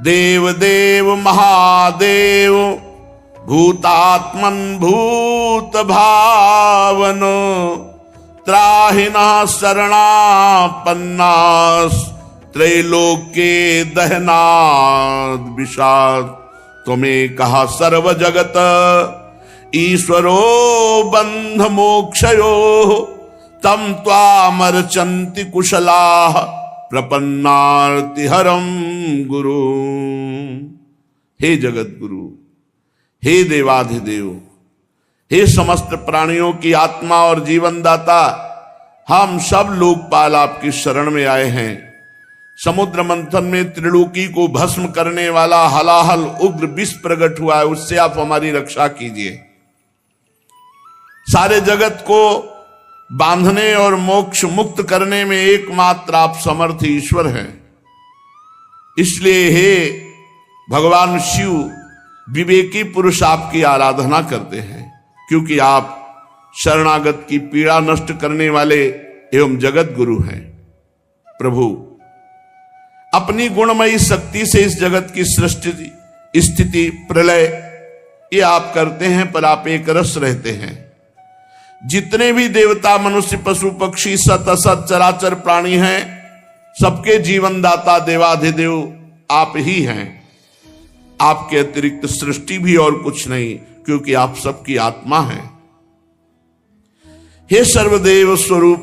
देव देव महादेव भूतात्मन भूत भावन त्राहिना शरणापन्नास त्रैलोक्ये दहनाद विषाद। तुम्हें कहा सर्व जगत ईश्वरो बंध मोक्षयो तम त्वामर्चन्ति कुशलाः प्रपन्नार्तिहरम गुरु। हे जगत गुरु, हे देवाधिदेव, हे समस्त प्राणियों की आत्मा और जीवन दाता, हम सब लोकपाल आपकी शरण में आए हैं। समुद्र मंथन में त्रिलोकी को भस्म करने वाला हलाहल उग्र विष प्रकट हुआ है, उससे आप हमारी रक्षा कीजिए। सारे जगत को बांधने और मोक्ष मुक्त करने में एकमात्र आप समर्थ ईश्वर हैं। इसलिए हे भगवान शिव, विवेकी पुरुष आपकी आराधना करते हैं, क्योंकि आप शरणागत की पीड़ा नष्ट करने वाले एवं जगत गुरु हैं। प्रभु, अपनी गुणमयी शक्ति से इस जगत की सृष्टि, स्थिति, प्रलय ये आप करते हैं, पर आप एक रस रहते हैं। जितने भी देवता, मनुष्य, पशु, पक्षी, सत असत चराचर प्राणी हैं, सबके जीवन दाता देवाधिदेव आप ही हैं। आपके अतिरिक्त सृष्टि भी और कुछ नहीं, क्योंकि आप सबकी आत्मा हैं। हे सर्वदेव स्वरूप,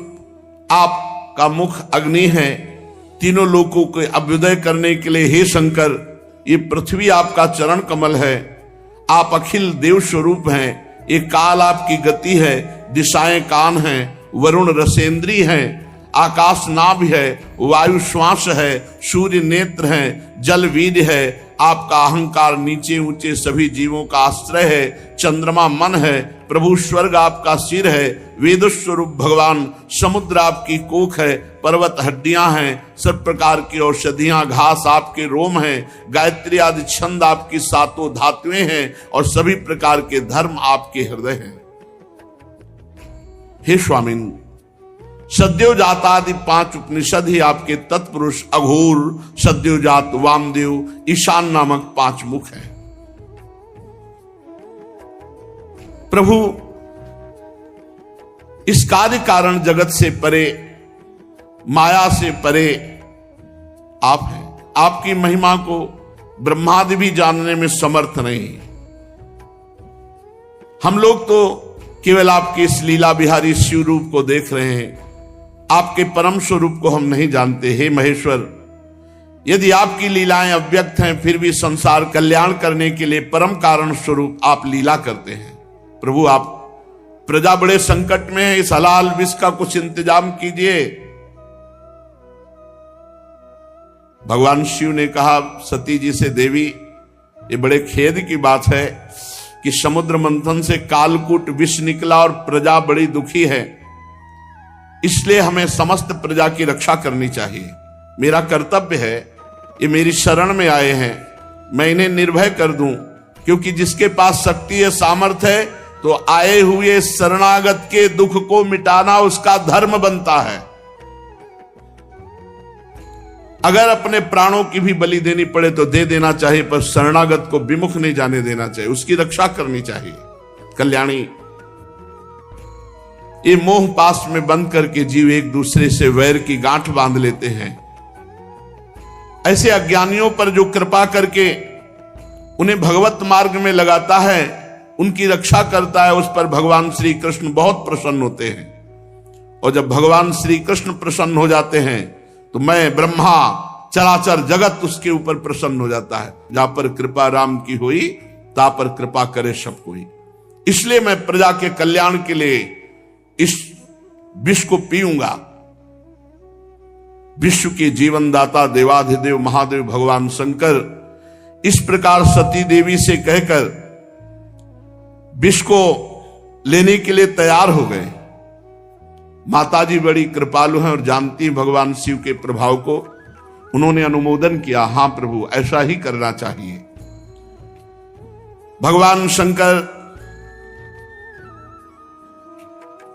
आपका मुख अग्नि है। तीनों लोकों को अभ्युदय करने के लिए हे शंकर, ये पृथ्वी आपका चरण कमल है। आप अखिल देव स्वरूप हैं। ये काल आपकी गति है, दिशाएं कान हैं, वरुण रसेंद्री हैं, आकाश नाभ है, वायु श्वास है, सूर्य नेत्र है, जल वीर है। आपका अहंकार नीचे ऊंचे सभी जीवों का आश्रय है। चंद्रमा मन है, प्रभु स्वर्ग आपका सिर है। वेद स्वरूप भगवान, समुद्र आपकी कोख है, पर्वत हड्डियां हैं, सब प्रकार की औषधियां, घास आपके रोम हैं, गायत्री आदि छंद आपकी सातों धातुएं हैं, और सभी प्रकार के धर्म आपके हृदय हैं। हे स्वामिन, सद्योजात आदि 5 उपनिषद ही आपके तत्पुरुष अघोर, सद्योजात, वामदेव, ईशान नामक 5 मुख हैं। प्रभु, इस कार्य कारण जगत से परे, माया से परे आप हैं। आपकी महिमा को ब्रह्मादि भी जानने में समर्थ नहीं। हम लोग तो केवल आपके इस लीला बिहारी शिव रूप को देख रहे हैं, आपके परम स्वरूप को हम नहीं जानते। हे महेश्वर, यदि आपकी लीलाएं अव्यक्त हैं, फिर भी संसार कल्याण करने के लिए परम कारण स्वरूप आप लीला करते हैं। प्रभु, आप प्रजा बड़े संकट में है, इस हलाल विष का कुछ इंतजाम कीजिए। भगवान शिव ने कहा सती जी से, देवी, ये बड़े खेद की बात है कि समुद्र मंथन से कालकूट विष निकला और प्रजा बड़ी दुखी है। इसलिए हमें समस्त प्रजा की रक्षा करनी चाहिए। मेरा कर्तव्य है, ये मेरी शरण में आए हैं, मैं इन्हें निर्भय कर दूं, क्योंकि जिसके पास शक्ति है, सामर्थ्य है, तो आए हुए शरणागत के दुख को मिटाना उसका धर्म बनता है। अगर अपने प्राणों की भी बलि देनी पड़े तो दे देना चाहिए, पर शरणागत को विमुख नहीं जाने देना चाहिए, उसकी रक्षा करनी चाहिए। कल्याणी, ये मोह पास में बंद करके जीव एक दूसरे से वैर की गांठ बांध लेते हैं। ऐसे अज्ञानियों पर जो कृपा करके उन्हें भगवत मार्ग में लगाता है, उनकी रक्षा करता है, उस पर भगवान श्री कृष्ण बहुत प्रसन्न होते हैं। और जब भगवान श्री कृष्ण प्रसन्न हो जाते हैं तो मैं, ब्रह्मा, चराचर जगत उसके ऊपर प्रसन्न हो जाता है। जहां पर कृपा राम की हुई, ता पर कृपा करे सब कोई। इसलिए मैं प्रजा के कल्याण के लिए इस विष को पीऊंगा। विश्व के जीवनदाता देवाधिदेव महादेव भगवान शंकर इस प्रकार सती देवी से कहकर विष को लेने के लिए तैयार हो गए। माताजी बड़ी कृपालु हैं और जानती भगवान शिव के प्रभाव को। उन्होंने अनुमोदन किया, हां प्रभु, ऐसा ही करना चाहिए। भगवान शंकर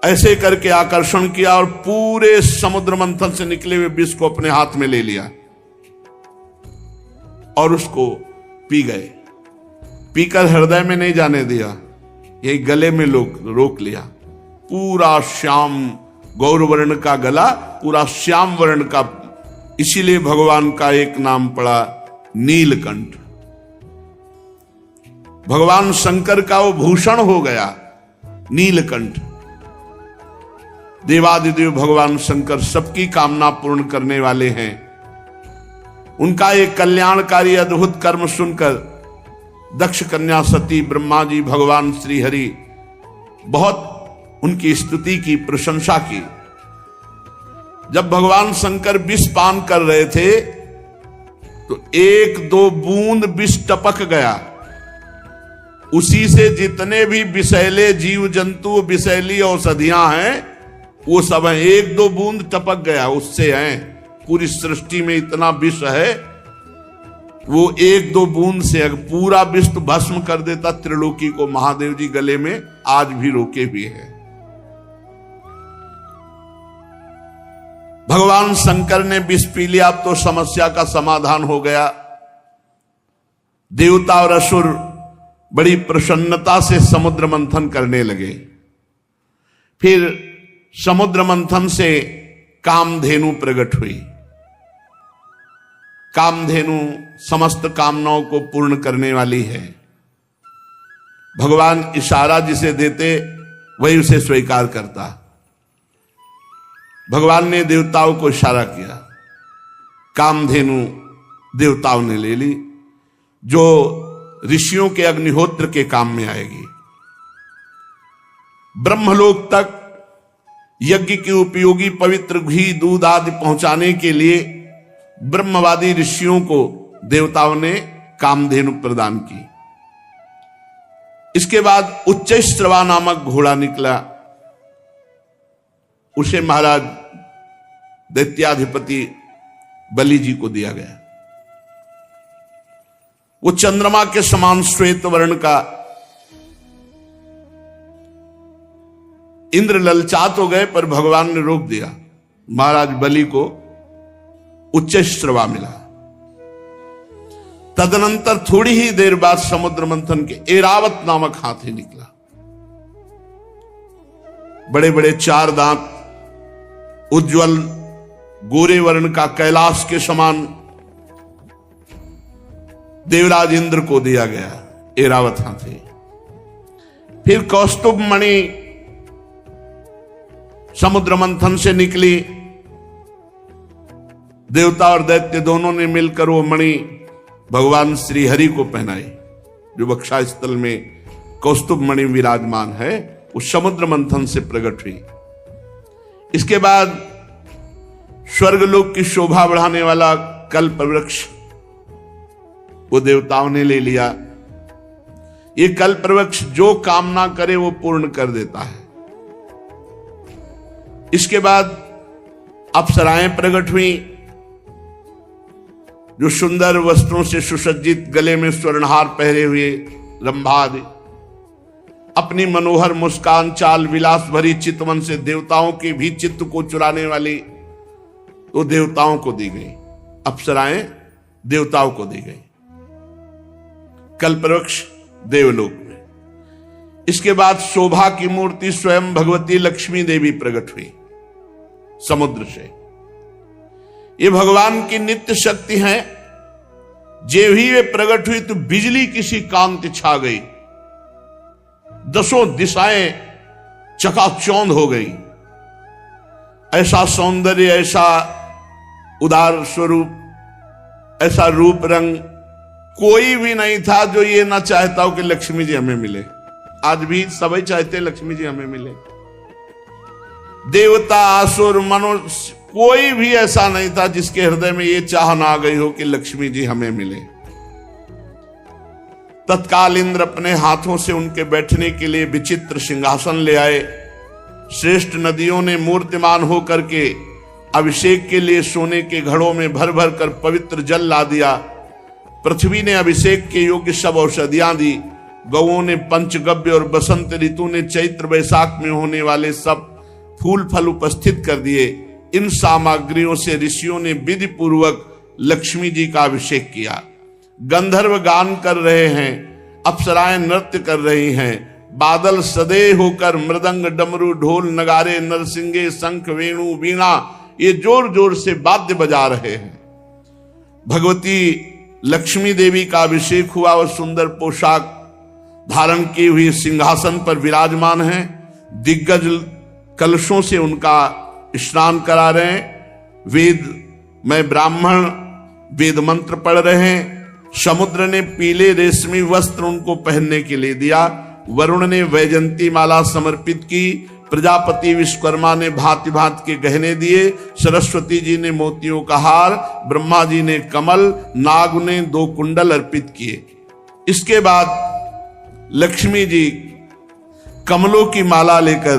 ऐसे करके आकर्षण किया और पूरे समुद्र मंथन से निकले हुए विष को अपने हाथ में ले लिया। और उसको पी गए। पीकर हृदय में नहीं जाने दिया, यही गले में रोक लिया। पूरा श्याम गौरवर्ण का गला, पूरा श्याम वर्ण का, इसीलिए भगवान का एक नाम पड़ा नीलकंठ। भगवान शंकर का वो भूषण हो गया नीलकंठ। देवादिदेव भगवान शंकर सबकी कामना पूर्ण करने वाले हैं। उनका एक कल्याणकारी अद्भुत कर्म सुनकर दक्ष कन्या सती ब्रह्मा जी भगवान श्री हरि बहुत उनकी स्तुति की, प्रशंसा की। जब भगवान शंकर विष पान कर रहे थे तो 1-2 बूंद विष टपक गया। उसी से जितने भी विषैले जीव जंतु, विषैली औषधियां हैं, वो सब हैं। 1-2 बूंद टपक गया, उससे हैं। पूरी सृष्टि में इतना विष है, वो 1-2 बूंद से अगर पूरा विष तो भस्म कर देता त्रिलोकी को। महादेव जी गले में आज भी रोके हुए हैं। भगवान शंकर ने विष पी लिया तो समस्या का समाधान हो गया। देवता और असुर बड़ी प्रसन्नता से समुद्र मंथन करने लगे। फिर समुद्र मंथन से कामधेनु प्रकट हुई। कामधेनु समस्त कामनाओं को पूर्ण करने वाली है। भगवान इशारा जिसे देते वही उसे स्वीकार करता। भगवान ने देवताओं को इशारा किया, कामधेनु देवताओं ने ले ली, जो ऋषियों के अग्निहोत्र के काम में आएगी। ब्रह्मलोक तक यज्ञ के उपयोगी पवित्र घी दूध आदि पहुंचाने के लिए ब्रह्मवादी ऋषियों को देवताओं ने कामधेनु प्रदान की। इसके बाद उच्चैश्रवा नामक घोड़ा निकला। उसे महाराज दैत्याधिपति बलि जी को दिया गया। वो चंद्रमा के समान श्वेत वर्ण का। इंद्र ललचात हो गए पर भगवान ने रोक दिया। महाराज बलि को उच्चैश्रवा मिला। तदनंतर थोड़ी ही देर बाद समुद्र मंथन के ऐरावत नामक हाथी निकला। बड़े बड़े 4 दांत, उज्जवल गोरे वर्ण का, कैलाश के समान। देवराज इंद्र को दिया गया ऐरावत हाथी। फिर कौस्तुभ मणि समुद्र मंथन से निकली। देवता और दैत्य दोनों ने मिलकर वो मणि भगवान श्री हरि को पहनाई। जो वक्षा स्थल में कौस्तुभ मणि विराजमान है, वो समुद्र मंथन से प्रकट हुई। इसके बाद स्वर्गलोक की शोभा बढ़ाने वाला कल्प वृक्ष वो देवताओं ने ले लिया। ये कल्प वृक्ष जो कामना करे वो पूर्ण कर देता है। इसके बाद अप्सराएं प्रकट हुई, जो सुंदर वस्त्रों से सुसज्जित, गले में स्वर्णहार पहरे हुए रंभा आदि, अपनी मनोहर मुस्कान, चाल, विलास भरी चितवन से देवताओं के भी चित्त को चुराने वाली तो देवताओं को दी गई। अप्सराएं देवताओं को दी गई। कल्पवृक्ष देवलोक में। इसके बाद शोभा की मूर्ति स्वयं भगवती लक्ष्मी देवी प्रकट हुई समुद्र से। ये भगवान की नित्य शक्ति है। जे भी वे प्रकट हुई तो बिजली किसी कांति छा गई, 10 दिशाएं चकाचौंध हो गई। ऐसा सौंदर्य, ऐसा उदार स्वरूप, ऐसा रूप रंग कोई भी नहीं था जो ये ना चाहता हो कि लक्ष्मी जी हमें मिले। आज भी सभी चाहते लक्ष्मी जी हमें मिले। देवता, असुर, मनुष्य, कोई भी ऐसा नहीं था जिसके हृदय में ये चाह ना आ गई हो कि लक्ष्मी जी हमें मिले। तत्काल इंद्र अपने हाथों से उनके बैठने के लिए विचित्र सिंहासन ले आए। श्रेष्ठ नदियों ने मूर्तिमान होकर के अभिषेक के लिए सोने के घड़ों में भर भर कर पवित्र जल ला दिया। पृथ्वी ने अभिषेक के योग्य सब औषधियां दी। गौओं ने पंचगव्य और बसंत ऋतु ने चैत्र वैशाख में होने वाले सब फूल फल उपस्थित कर दिए। इन सामग्रियों से ऋषियों ने विधि पूर्वक लक्ष्मी जी का अभिषेक किया। गंधर्व गान कर रहे हैं, अप्सराएं नृत्य कर रही हैं, बादल सदे होकर मृदंग डमरू ढोल नगारे नरसिंगे शंख वेणु वीणा ये जोर जोर से वाद्य बजा रहे हैं। भगवती लक्ष्मी देवी का अभिषेक हुआ और सुंदर पोशाक धारण की हुई सिंहासन पर विराजमान हैं। दिग्गज कलशों से उनका स्नान करा रहे हैं। वेद में ब्राह्मण वेद मंत्र पढ़ रहे हैं। समुद्र ने पीले रेशमी वस्त्र उनको पहनने के लिए दिया। वरुण ने वैजंती माला समर्पित की। प्रजापति विश्वकर्मा ने भांति भांति के गहने दिए। सरस्वती जी ने मोतियों का हार, ब्रह्मा जी ने कमल, नाग ने 2 कुंडल अर्पित किए। इसके बाद लक्ष्मी जी कमलों की माला लेकर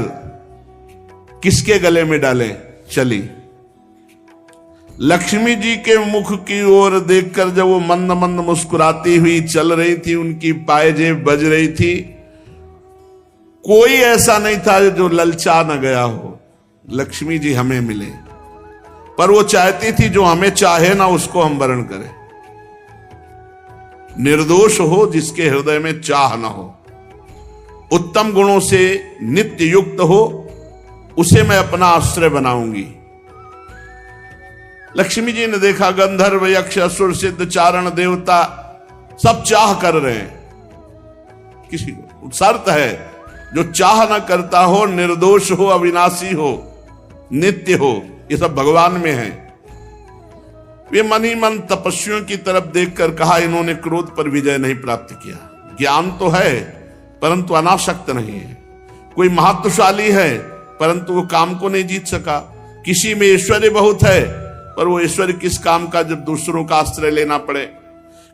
किसके गले में डाले चली। लक्ष्मी जी के मुख की ओर देखकर जब वो मंद मंद मुस्कुराती हुई चल रही थी, उनकी पायजेब बज रही थी, कोई ऐसा नहीं था जो ललचा न गया हो लक्ष्मी जी हमें मिले। पर वो चाहती थी जो हमें चाहे ना उसको हम वरण करें। निर्दोष हो जिसके हृदय में चाह न हो, उत्तम गुणों से नित्य युक्त हो, उसे मैं अपना आश्रय बनाऊंगी। लक्ष्मी जी ने देखा गंधर्व यक्ष असुर सिद्ध चारण देवता सब चाह कर रहे हैं। किसी को शर्त है जो चाह न करता हो, निर्दोष हो, अविनाशी हो, नित्य हो, ये सब भगवान में है। वे मन ही मन तपस्वियों की तरफ देखकर कहा, इन्होंने क्रोध पर विजय नहीं प्राप्त किया। ज्ञान तो है परंतु अनासक्त नहीं है। कोई महत्वशाली है परंतु वो काम को नहीं जीत सका। किसी में ऐश्वर्य बहुत है पर वो ऐश्वर्य किस काम का जब दूसरों का आश्रय लेना पड़े।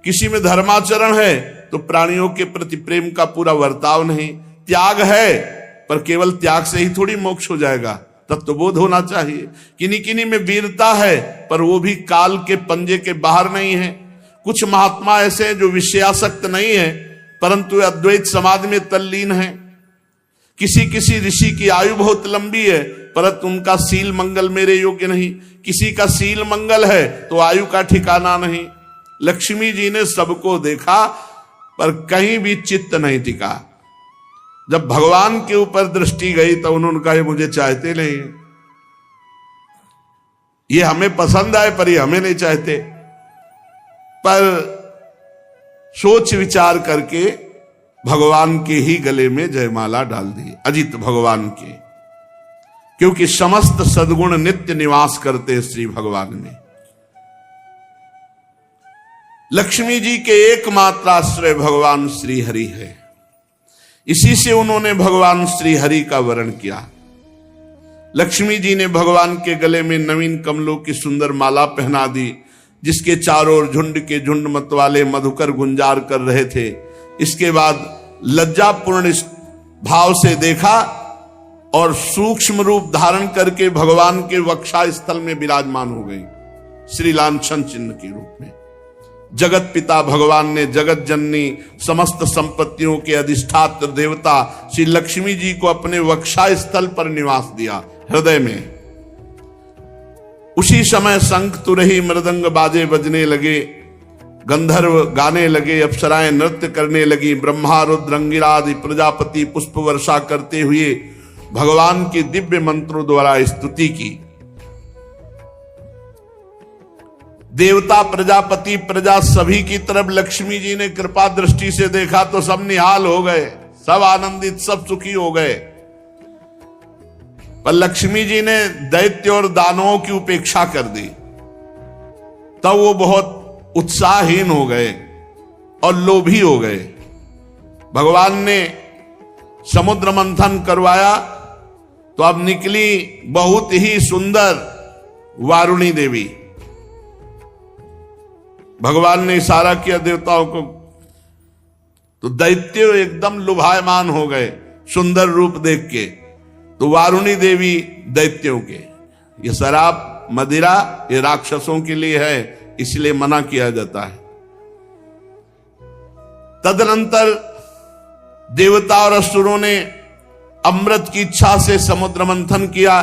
किसी में धर्माचरण है तो प्राणियों के प्रति प्रेम का पूरा वर्ताव नहीं। त्याग है पर केवल त्याग से ही थोड़ी मोक्ष हो जाएगा, तत्वबोध होना चाहिए। किन्हीं किन्हीं में वीरता है पर वो भी काल के पंजे के बाहर नहीं है। कुछ महात्मा ऐसे हैं जो विषयासक्त नहीं है परंतु अद्वैत समाधि में तल्लीन है। किसी किसी ऋषि की आयु बहुत लंबी है परंतु उनका सील मंगल मेरे योग्य नहीं। किसी का सील मंगल है तो आयु का ठिकाना नहीं। लक्ष्मी जी ने सबको देखा पर कहीं भी चित्त नहीं टिका। जब भगवान के ऊपर दृष्टि गई तो उन्होंने कहा, ये मुझे चाहते नहीं, ये हमें पसंद आए पर ये हमें नहीं चाहते। पर सोच विचार करके भगवान के ही गले में जयमाला डाल दी, अजित भगवान के, क्योंकि समस्त सद्गुण नित्य निवास करते श्री भगवान में। लक्ष्मी जी के एकमात्र आश्रय भगवान श्री हरि है। इसी से उन्होंने भगवान श्री हरि का वर्ण किया। लक्ष्मी जी ने भगवान के गले में नवीन कमलों की सुंदर माला पहना दी, जिसके चारों ओर झुंड के झुंड मतवाले मधुकर गुंजार कर रहे थे। इसके बाद लज्जापूर्ण भाव से देखा और सूक्ष्म रूप धारण करके भगवान के वक्षा स्थल में विराजमान हो गई, श्री लांछन चिन्ह के रूप में। जगत पिता भगवान ने जगत जननी समस्त संपत्तियों के अधिष्ठात्र देवता श्री लक्ष्मी जी को अपने वक्षा स्थल पर निवास दिया, हृदय में। उसी समय शंख तुरही मृदंग बाजे बजने लगे, गंधर्व गाने लगे, अप्सराएं नृत्य करने लगी। ब्रह्मा रुद्र अंगिरा आदि प्रजापति पुष्प वर्षा करते हुए भगवान के दिव्य मंत्रों द्वारा स्तुति की। देवता प्रजापति प्रजा सभी की तरफ लक्ष्मी जी ने कृपा दृष्टि से देखा तो सब निहाल हो गए, सब आनंदित, सब सुखी हो गए। पर लक्ष्मी जी ने दैत्य और दानवों की उपेक्षा कर दी, तब वो बहुत उत्साहहीन हो गए और लोभी हो गए। भगवान ने समुद्र मंथन करवाया तो अब निकली बहुत ही सुंदर वारुणी देवी। भगवान ने इशारा किया देवताओं को तो दैत्य एकदम लुभायमान हो गए सुंदर रूप देख के। तो वारुणी देवी दैत्यों के, ये शराब मदिरा ये राक्षसों के लिए है, इसलिए मना किया जाता है। तदनंतर देवता और असुरों ने अमृत की इच्छा से समुद्र मंथन किया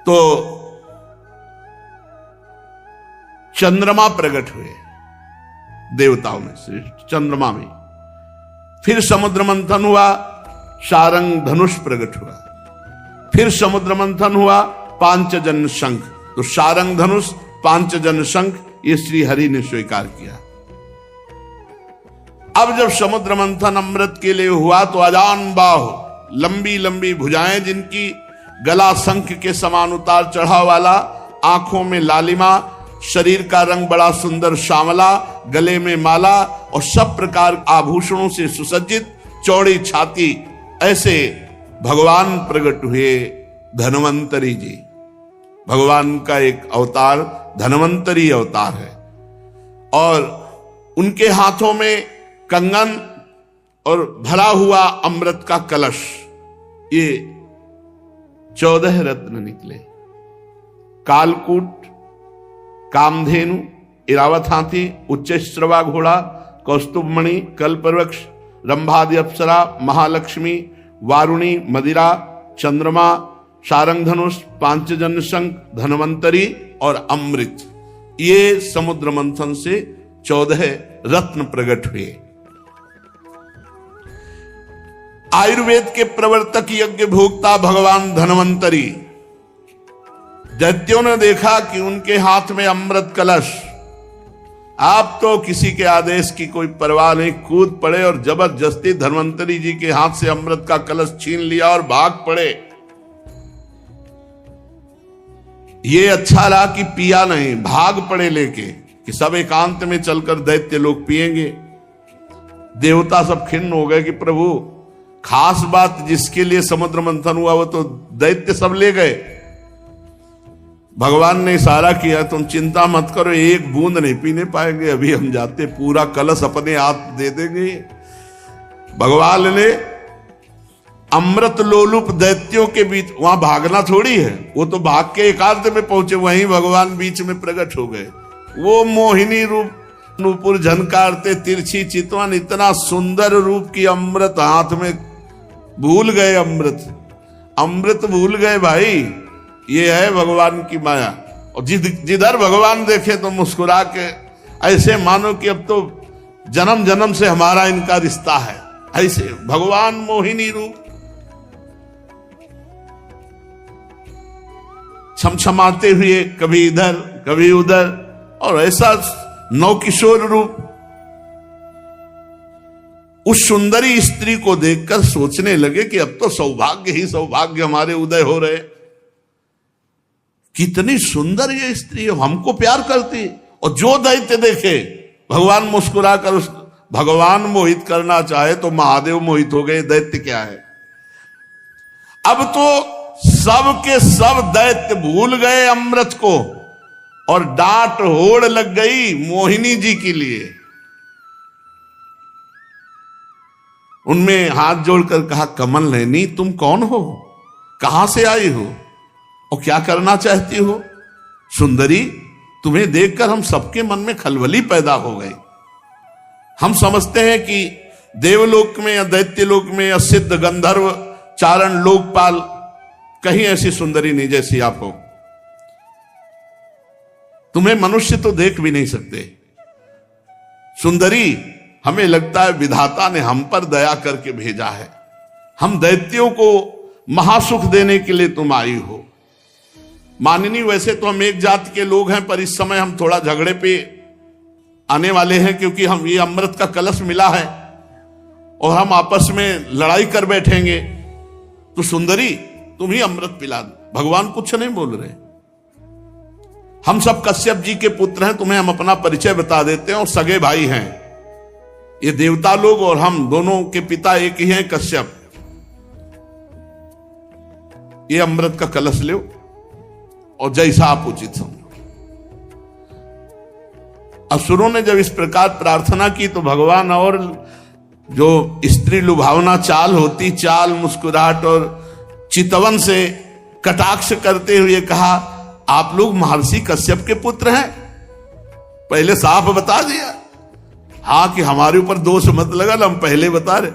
तो चंद्रमा प्रकट हुए। देवताओं में से, चंद्रमा में। फिर समुद्र मंथन हुआ, शारंग धनुष प्रकट हुआ। फिर समुद्र मंथन हुआ, पांचजन्य शंख। तो शारंग धनुष, पांचजन्य शंख, ये श्री हरि ने स्वीकार किया। अब जब समुद्र मंथन अमृत के लिए हुआ तो अजान बाहु, लंबी लंबी भुजाएं जिनकी, गला शंख के समान उतार चढ़ाव वाला, आंखों में लालिमा, शरीर का रंग बड़ा सुंदर श्यामला, गले में माला और सब प्रकार आभूषणों से सुसज्जित, चौड़ी छाती, ऐसे भगवान प्रकट हुए धन्वंतरी जी। भगवान का एक अवतार धन्वंतरी अवतार है और उनके हाथों में कंगन और भरा हुआ अमृत का कलश, ये 14 रत्न निकले। कालकूट, कामधेनु, इरावत हाथी, उच्च श्रवा घोड़ा, कौस्तुभमणि, कल्पवृक्ष, रंभादि अप्सरा, महालक्ष्मी, वारुणी, मदिरा, चंद्रमा, शारंग धनुष, पांचजन्य शंख, धन्वंतरी और अमृत, ये समुद्र मंथन से 14 रत्न प्रकट हुए। आयुर्वेद के प्रवर्तक, यज्ञ भोक्ता भगवान धन्वंतरी, दैत्यों ने देखा कि उनके हाथ में अमृत कलश, आप तो किसी के आदेश की कोई परवाह नहीं, कूद पड़े और जबरदस्ती धन्वंतरी जी के हाथ से अमृत का कलश छीन लिया और भाग पड़े। ये अच्छा रहा कि पिया नहीं, भाग पड़े लेके कि सब एकांत में चलकर दैत्य लोग पिएंगे। देवता सब खिन्न हो गए कि प्रभु, खास बात जिसके लिए समुद्र मंथन हुआ वो तो दैत्य सब ले गए। भगवान ने इशारा किया, तुम चिंता मत करो, एक बूंद नहीं पीने पाएंगे, अभी हम जाते पूरा कलश अपने हाथ दे देंगे। भगवान ने अमृत लोलुप दैत्यों के बीच, वहां भागना थोड़ी है, वो तो भाग के एकांत में पहुंचे, वहीं भगवान बीच में प्रकट हो गए। वो मोहिनी रूप, नूपुर झनकारते, तिरछी चितवन, इतना सुंदर रूप की अमृत हाथ में, भूल गए अमृत भूल गए भाई। ये है भगवान की माया। और जिधर भगवान देखे तो मुस्कुरा के, ऐसे मानो कि अब तो जन्म जन्म से हमारा इनका रिश्ता है। ऐसे भगवान मोहिनी रूप, छमछमाते हुए कभी इधर कभी उधर, और ऐसा नवकिशोर रूप। उस सुंदरी स्त्री को देखकर सोचने लगे कि अब तो सौभाग्य ही सौभाग्य हमारे उदय हो रहे। कितनी सुंदर ये स्त्री है, हमको प्यार करती। और जो दैत्य देखे, भगवान मुस्कुरा कर उस भगवान मोहित करना चाहे तो महादेव मोहित हो गए, दैत्य क्या है। अब तो सब के सब दैत्य भूल गए अमृत को और डांट होड़ लग गई मोहिनी जी के लिए। उनमें हाथ जोड़कर कहा, कमल नैनी तुम कौन हो, कहां से आई हो और क्या करना चाहती हो। सुंदरी, तुम्हें देखकर हम सबके मन में खलबली पैदा हो गई। हम समझते हैं कि देवलोक में या दैत्यलोक में या सिद्ध गंधर्व चारण लोकपाल कहीं ऐसी सुंदरी नहीं जैसी आप हो। तुम्हें मनुष्य तो देख भी नहीं सकते। सुंदरी, हमें लगता है विधाता ने हम पर दया करके भेजा है। हम दैत्यों को महासुख देने के लिए तुम आई हो। माननीय, वैसे तो हम एक जाति के लोग हैं, पर इस समय हम थोड़ा झगड़े पे आने वाले हैं, क्योंकि हम ये अमृत का कलश मिला है और हम आपस में लड़ाई कर बैठेंगे। तो सुंदरी, तुम ही अमृत पिला दो। भगवान कुछ नहीं बोल रहे। हम सब कश्यप जी के पुत्र हैं, तुम्हें हम अपना परिचय बता देते हैं और सगे भाई हैं। ये देवता लोग और हम दोनों के पिता एक ही हैं, कश्यप। ये अमृत का कलश लो और जैसा आप उचित समझो। असुरों ने जब इस प्रकार प्रार्थना की तो भगवान और जो स्त्री लुभावना चाल होती, चाल, मुस्कुराहट और चितवन से कटाक्ष करते हुए कहा, आप लोग महर्षि कश्यप के पुत्र हैं। पहले साफ बता दिया, हाँ, कि हमारे ऊपर दोष मत लगा, हम पहले बता रहे।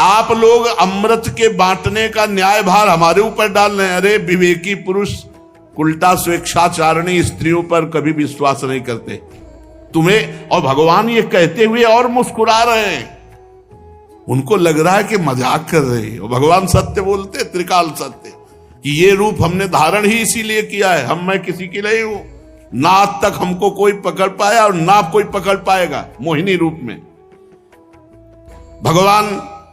आप लोग अमृत के बांटने का न्याय भार हमारे ऊपर डाल रहे हैं। अरे विवेकी पुरुष उल्टा स्वेच्छाचारणी स्त्रियों पर कभी विश्वास नहीं करते। तुम्हें, और भगवान ये कहते हुए और मुस्कुरा रहे हैं। उनको लग रहा है कि मजाक कर रहे हैं, और भगवान सत्य बोलते, त्रिकाल सत्य, कि ये रूप हमने धारण ही इसीलिए किया है, मैं किसी की नहीं हूं, ना आज तक हमको कोई पकड़ पाया और ना कोई पकड़ पाएगा, मोहिनी रूप में। भगवान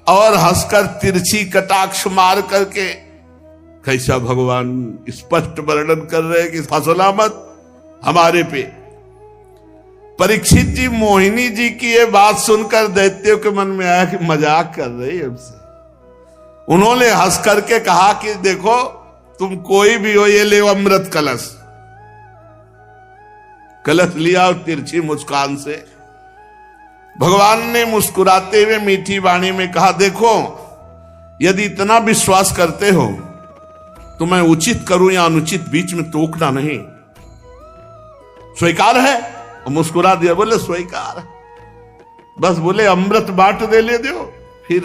और हंसकर तिरछी कटाक्ष मार करके, कैसा भगवान स्पष्ट वर्णन कर रहे हैं कि फसला मत हमारे पे। परीक्षित जी मोहिनी जी की ये बात सुनकर दैत्यों के मन में आया कि मजाक कर रही है हमसे। उन्होंने हंस करके कहा कि देखो तुम कोई भी हो, ये ले अमृत कलश। कलश लिया और तिरछी मुस्कान से भगवान ने मुस्कुराते हुए मीठी वाणी में कहा, देखो यदि इतना विश्वास करते हो तो मैं उचित करूं या अनुचित बीच में टोकना नहीं। स्वीकार है? और मुस्कुरा दिया, बोले स्वीकार। बस बोले अमृत बांट दे ले दो, फिर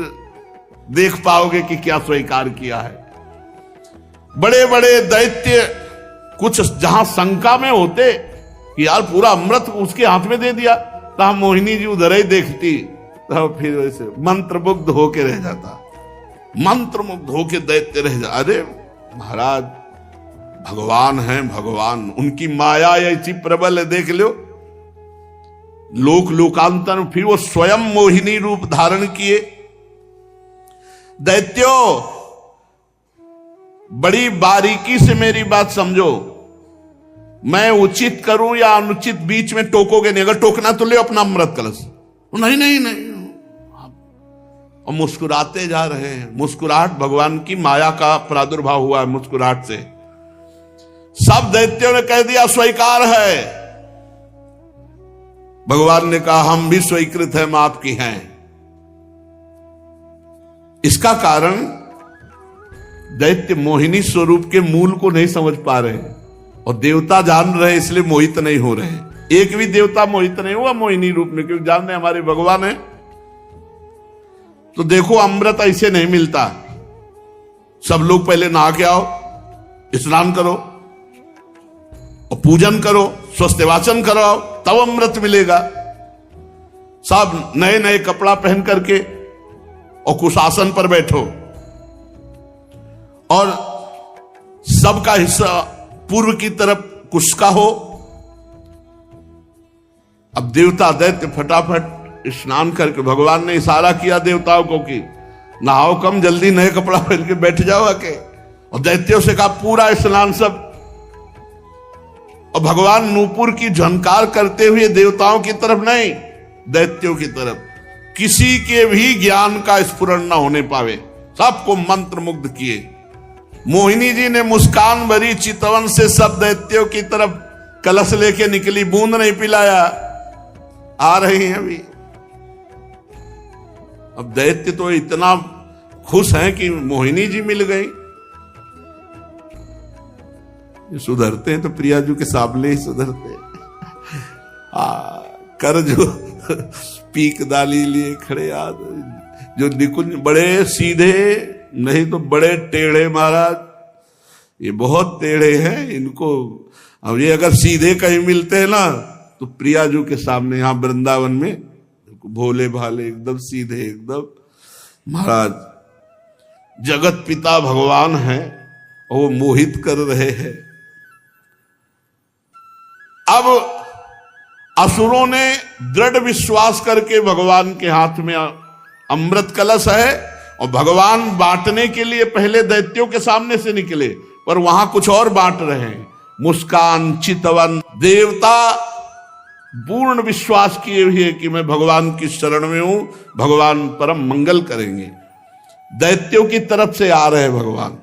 देख पाओगे कि क्या स्वीकार किया है। बड़े बड़े दैत्य कुछ जहां शंका में होते कि यार पूरा अमृत उसके हाथ में दे दिया, तो मोहिनी जी उधर ही देखती, तो फिर वैसे मंत्रमुग्ध होके रह जाता, मंत्रमुग्ध होके दैत्य रह जाता। अरे महाराज भगवान हैं, भगवान, उनकी माया ऐसी प्रबल है, देख लो। लोक लोकांतर में फिर वो स्वयं मोहिनी रूप धारण किए। दैत्यों बड़ी बारीकी से मेरी बात समझो, मैं उचित करूं या अनुचित बीच में टोकोगे नहीं। अगर टोकना तो ले अपना अमृत कलश। नहीं नहीं नहीं, और मुस्कुराते जा रहे हैं। मुस्कुराहट भगवान की माया का प्रादुर्भाव हुआ है मुस्कुराहट से। सब दैत्यों ने कह दिया स्वीकार है। भगवान ने कहा हम भी स्वीकृत हैं, आपकी हैं। इसका कारण दैत्य मोहिनी स्वरूप के मूल को नहीं समझ पा रहे, और देवता जान रहे इसलिए मोहित नहीं हो रहे। एक भी देवता मोहित नहीं हुआ मोहिनी रूप में, क्योंकि जान रहे हमारे भगवान है। तो देखो अमृत ऐसे नहीं मिलता। सब लोग पहले नहा के आओ, स्नान करो और पूजन करो, स्वस्थवाचन कराओ, तब अमृत मिलेगा। सब नए नए कपड़ा पहन करके और कुशासन पर बैठो, और सबका हिस्सा पूर्व की तरफ कुश का हो। अब देवता दैत्य फटाफट स्नान करके, भगवान ने इशारा किया देवताओं को कि नहाओ कम, जल्दी नए कपड़ा पहन के बैठ जाओ आके। और दैत्यों से कहा पूरा स्नान सब। और भगवान नूपुर की झनकार करते हुए देवताओं की तरफ नहीं, दैत्यों की तरफ, किसी के भी ज्ञान का स्फुरण न होने पावे, सबको मंत्र मुग्ध किए। मोहिनी जी ने मुस्कान भरी चितवन से सब दैत्यों की तरफ कलश लेके निकली, बूंद नहीं पिलाया। आ रही हैं अभी। अब दैत्य तो इतना खुश हैं कि मोहिनी जी मिल गई। सुधरते हैं तो प्रियाजू के सामने ही सुधरते हैं। कर जो पीक दाली लिए खड़े याद, जो निकुंज बड़े सीधे नहीं तो बड़े टेढ़े महाराज, ये बहुत टेढ़े हैं। इनको अब ये अगर सीधे कहीं मिलते हैं ना तो प्रियाजू के सामने यहां वृंदावन में भोले भाले एकदम सीधे, एकदम महाराज जगत पिता भगवान हैं और वो मोहित कर रहे हैं। अब असुरों ने दृढ़ विश्वास करके भगवान के हाथ में अमृत कलश है, और भगवान बांटने के लिए पहले दैत्यों के सामने से निकले, पर वहां कुछ और बांट रहे हैं। मुस्कान चितवन देवता पूर्ण विश्वास किए हुए कि मैं भगवान की शरण में हूं, भगवान परम मंगल करेंगे। दैत्यों की तरफ से आ रहे भगवान,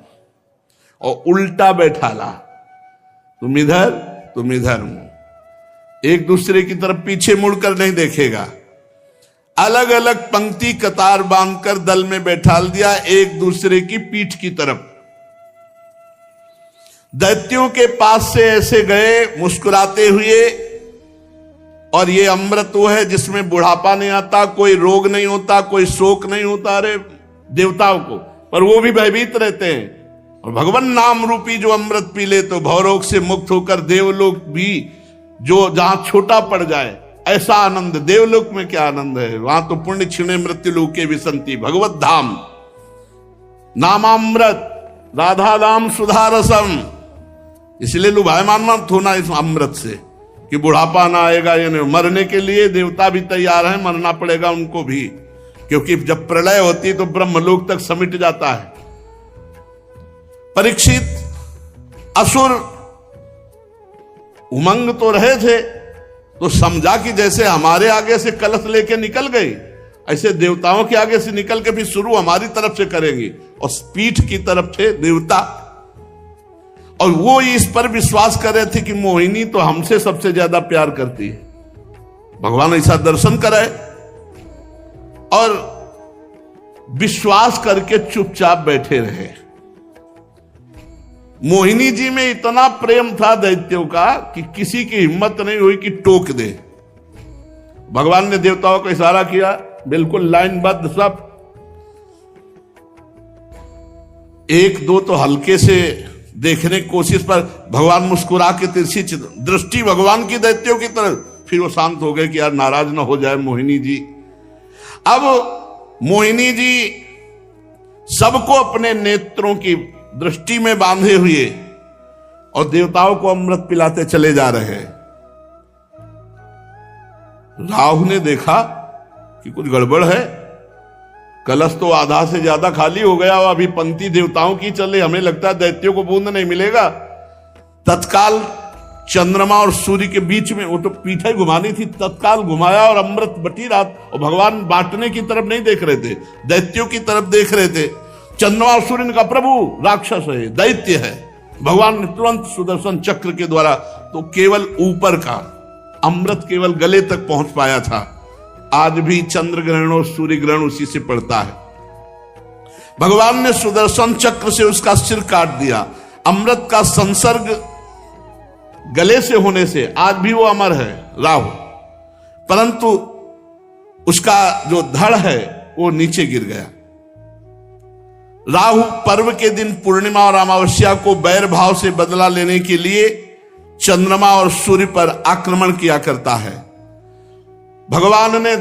और उल्टा बैठाला, तुम इधर तुम इधर। एक दूसरे की तरफ पीछे मुड़कर नहीं देखेगा। अलग अलग पंक्ति कतार बांधकर दल में बैठाल दिया, एक दूसरे की पीठ की तरफ। दैत्यों के पास से ऐसे गए मुस्कुराते हुए, और ये अमृत वो है जिसमें बुढ़ापा नहीं आता, कोई रोग नहीं होता, कोई शोक नहीं होता। अरे देवताओं को, पर वो भी भयभीत रहते हैं। और भगवान नाम रूपी जो अमृत पी ले तो भवरोग से मुक्त होकर देवलोक भी जो जहां छोटा पड़ जाए ऐसा आनंद देवलोक में क्या आनंद है। वहां तो पुण्य क्षीणे मृत्यु लोके विसंति भगवत धाम नामामृत राधा नाम सुधारसम। इसलिए लुभायमान मत होना इस अमृत से कि बुढ़ापा ना आएगा। यानी मरने के लिए देवता भी तैयार हैं, मरना पड़ेगा उनको भी, क्योंकि जब प्रलय होती तो ब्रह्मलोक तक समिट जाता है। परीक्षित असुर उमंग तो रहे थे, तो समझा कि जैसे हमारे आगे से कलश लेके निकल गए, ऐसे देवताओं के आगे से निकल के फिर शुरू हमारी तरफ से करेंगे। और पीठ की तरफ थे देवता, और वो इस पर विश्वास कर रहे थे कि मोहिनी तो हमसे सबसे ज्यादा प्यार करती है। भगवान ऐसा दर्शन कराए और विश्वास करके चुपचाप बैठे रहे। मोहिनी जी में इतना प्रेम था दैत्यों का कि किसी की हिम्मत नहीं हुई कि टोक दे। भगवान ने देवताओं को इशारा किया, बिल्कुल लाइनबद्ध सब। एक दो तो हल्के से देखने की कोशिश पर भगवान मुस्कुरा के तिरछी दृष्टि भगवान की दैत्यों की तरफ, फिर वो शांत हो गए कि यार नाराज ना हो जाए मोहिनी जी। अब मोहिनी जी सबको अपने नेत्रों की दृष्टि में बांधे हुए और देवताओं को अमृत पिलाते चले जा रहे हैं। राहु ने देखा कि कुछ गड़बड़ है, कलश तो आधा से ज्यादा खाली हो गया और अभी पंक्ति देवताओं की चल रही, हमें लगता है दैत्यों को बूंद नहीं मिलेगा। तत्काल चंद्रमा और सूर्य के बीच में, वो तो पीठे घुमानी थी, तत्काल घुमाया और अमृत बटी रात। और भगवान बांटने की तरफ नहीं देख रहे थे, दैत्यों की तरफ देख रहे थे। चंद्रमा और सूर्य ने कहा प्रभु राक्षस है, दैत्य है। भगवान ने तुरंत सुदर्शन चक्र के द्वारा तो केवल ऊपर का अमृत केवल गले तक पहुंच पाया था। आज भी चंद्र ग्रहण और सूर्य ग्रहण उसी से पड़ता है। भगवान ने सुदर्शन चक्र से उसका सिर काट दिया। अमृत का संसर्ग गले से होने से आज भी वो अमर है राहु, परंतु उसका जो धड़ है वो नीचे गिर गया। राहु पर्व के दिन पूर्णिमा और अमावस्या को बैर भाव से बदला लेने के लिए चंद्रमा और सूर्य पर आक्रमण किया करता है। भगवान ने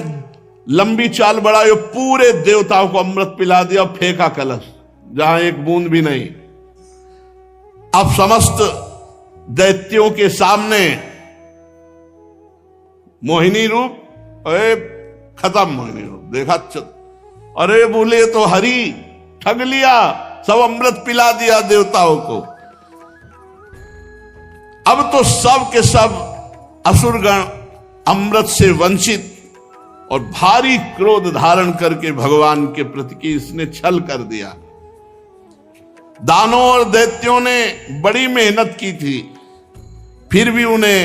लंबी चाल बढ़ाई और पूरे देवताओं को अमृत पिला दिया और फेंका कलश, जहां एक बूंद भी नहीं। अब समस्त दैत्यों के सामने मोहिनी रूप, अरे खत्म मोहिनी रूप देखा, अरे बोले तो हरि ठग लिया, सब अमृत पिला दिया देवताओं को। अब तो सब के सब असुरगण अमृत से वंचित और भारी क्रोध धारण करके भगवान के प्रति की इसने छल कर दिया। दानों और दैत्यों ने बड़ी मेहनत की थी, फिर भी उन्हें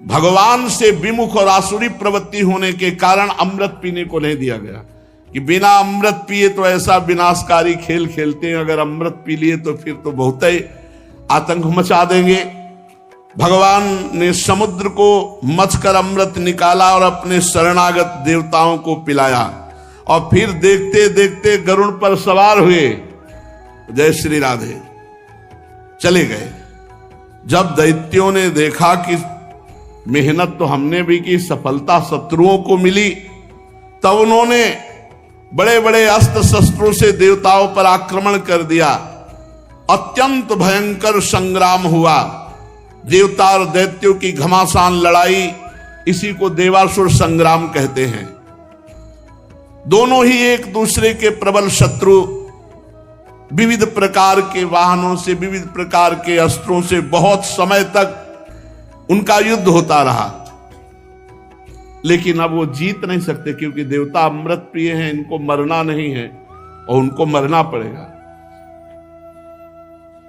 भगवान से विमुख और आसुरी प्रवृत्ति होने के कारण अमृत पीने को नहीं दिया गया कि बिना अमृत पिए तो ऐसा विनाशकारी खेल खेलते हैं, अगर अमृत पी लिए तो फिर तो बहुत ही आतंक मचा देंगे। भगवान ने समुद्र को मथकर अमृत निकाला और अपने शरणागत देवताओं को पिलाया और फिर देखते देखते गरुड़ पर सवार हुए, जय श्री राधे, चले गए। जब दैत्यों ने देखा कि मेहनत तो हमने भी की, सफलता शत्रुओं को मिली, तब उन्होंने बड़े बड़े अस्त्र शस्त्रों से देवताओं पर आक्रमण कर दिया। अत्यंत भयंकर संग्राम हुआ। देवता और दैत्यों की घमासान लड़ाई, इसी को देवासुर संग्राम कहते हैं। दोनों ही एक दूसरे के प्रबल शत्रु, विविध प्रकार के वाहनों से, विविध प्रकार के अस्त्रों से बहुत समय तक उनका युद्ध होता रहा, लेकिन अब वो जीत नहीं सकते क्योंकि देवता अमृत प्रिय हैं, इनको मरना नहीं है और उनको मरना पड़ेगा।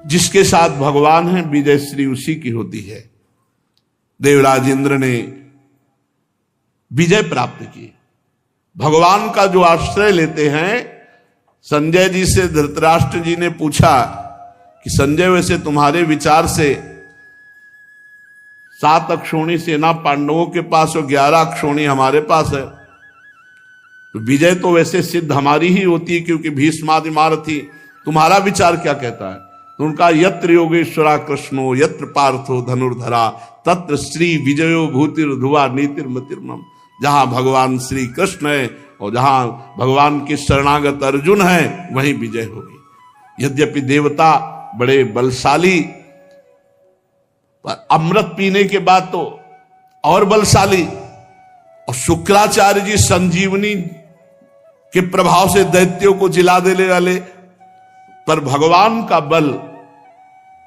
जिसके साथ भगवान है विजय श्री उसी की होती है। देवराज इंद्र ने विजय प्राप्त की। भगवान का जो आश्रय लेते हैं, संजय जी से धृतराष्ट्र जी ने पूछा कि संजय वैसे तुम्हारे विचार से 7 अक्षौणी सेना पांडवों के पास और 11 अक्षौणी हमारे पास है, तो विजय तो वैसे सिद्ध हमारी ही होती है क्योंकि भीष्मादि महारथी, तुम्हारा विचार क्या कहता है? तो उनका यत्र योगेश्वरा कृष्णो यत्र पार्थो धनुर्धरा तत्र श्री विजयो भूतिर्धुवा नीतिर्मतिर्मम। जहां भगवान श्री कृष्ण है और जहां भगवान के शरणागत अर्जुन है वहीं विजय होगी। यद्यपि देवता बड़े बलशाली, पर अमृत पीने के बाद तो और बलशाली, और शुक्राचार्य जी संजीवनी के प्रभाव से दैत्यों को जिला देने वाले, पर भगवान का बल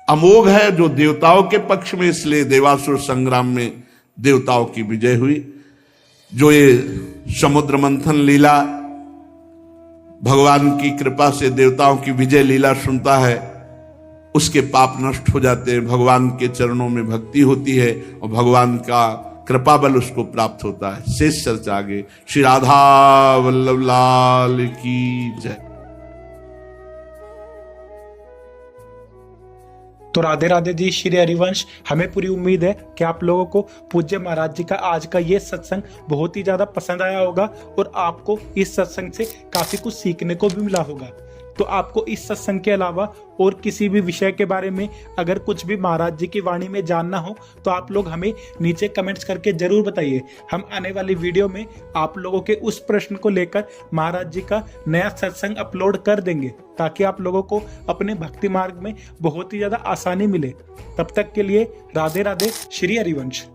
अमोघ है जो देवताओं के पक्ष में, इसलिए देवासुर संग्राम में देवताओं की विजय हुई। जो ये समुद्र मंथन लीला भगवान की कृपा से देवताओं की विजय लीला सुनता है उसके पाप नष्ट हो जाते हैं, भगवान के चरणों में भक्ति होती है और भगवान का कृपा बल उसको प्राप्त होता है। शेष चर्चा आगे। श्री राधा वल्लभ लाल की जय। तो राधे राधे जी, श्री हरिवंश। हमें पूरी उम्मीद है कि आप लोगों को पूज्य महाराज जी का आज का ये सत्संग बहुत ही ज्यादा पसंद आया होगा और आपको इस सत्संग से काफी कुछ सीखने को भी मिला होगा। तो आपको इस सत्संग के अलावा और किसी भी विषय के बारे में अगर कुछ भी महाराज जी की वाणी में जानना हो तो आप लोग हमें नीचे कमेंट्स करके जरूर बताइए। हम आने वाली वीडियो में आप लोगों के उस प्रश्न को लेकर महाराज जी का नया सत्संग अपलोड कर देंगे ताकि आप लोगों को अपने भक्ति मार्ग में बहुत ही ज्यादा आसानी मिले। तब तक के लिए राधे राधे, श्री हरिवंश।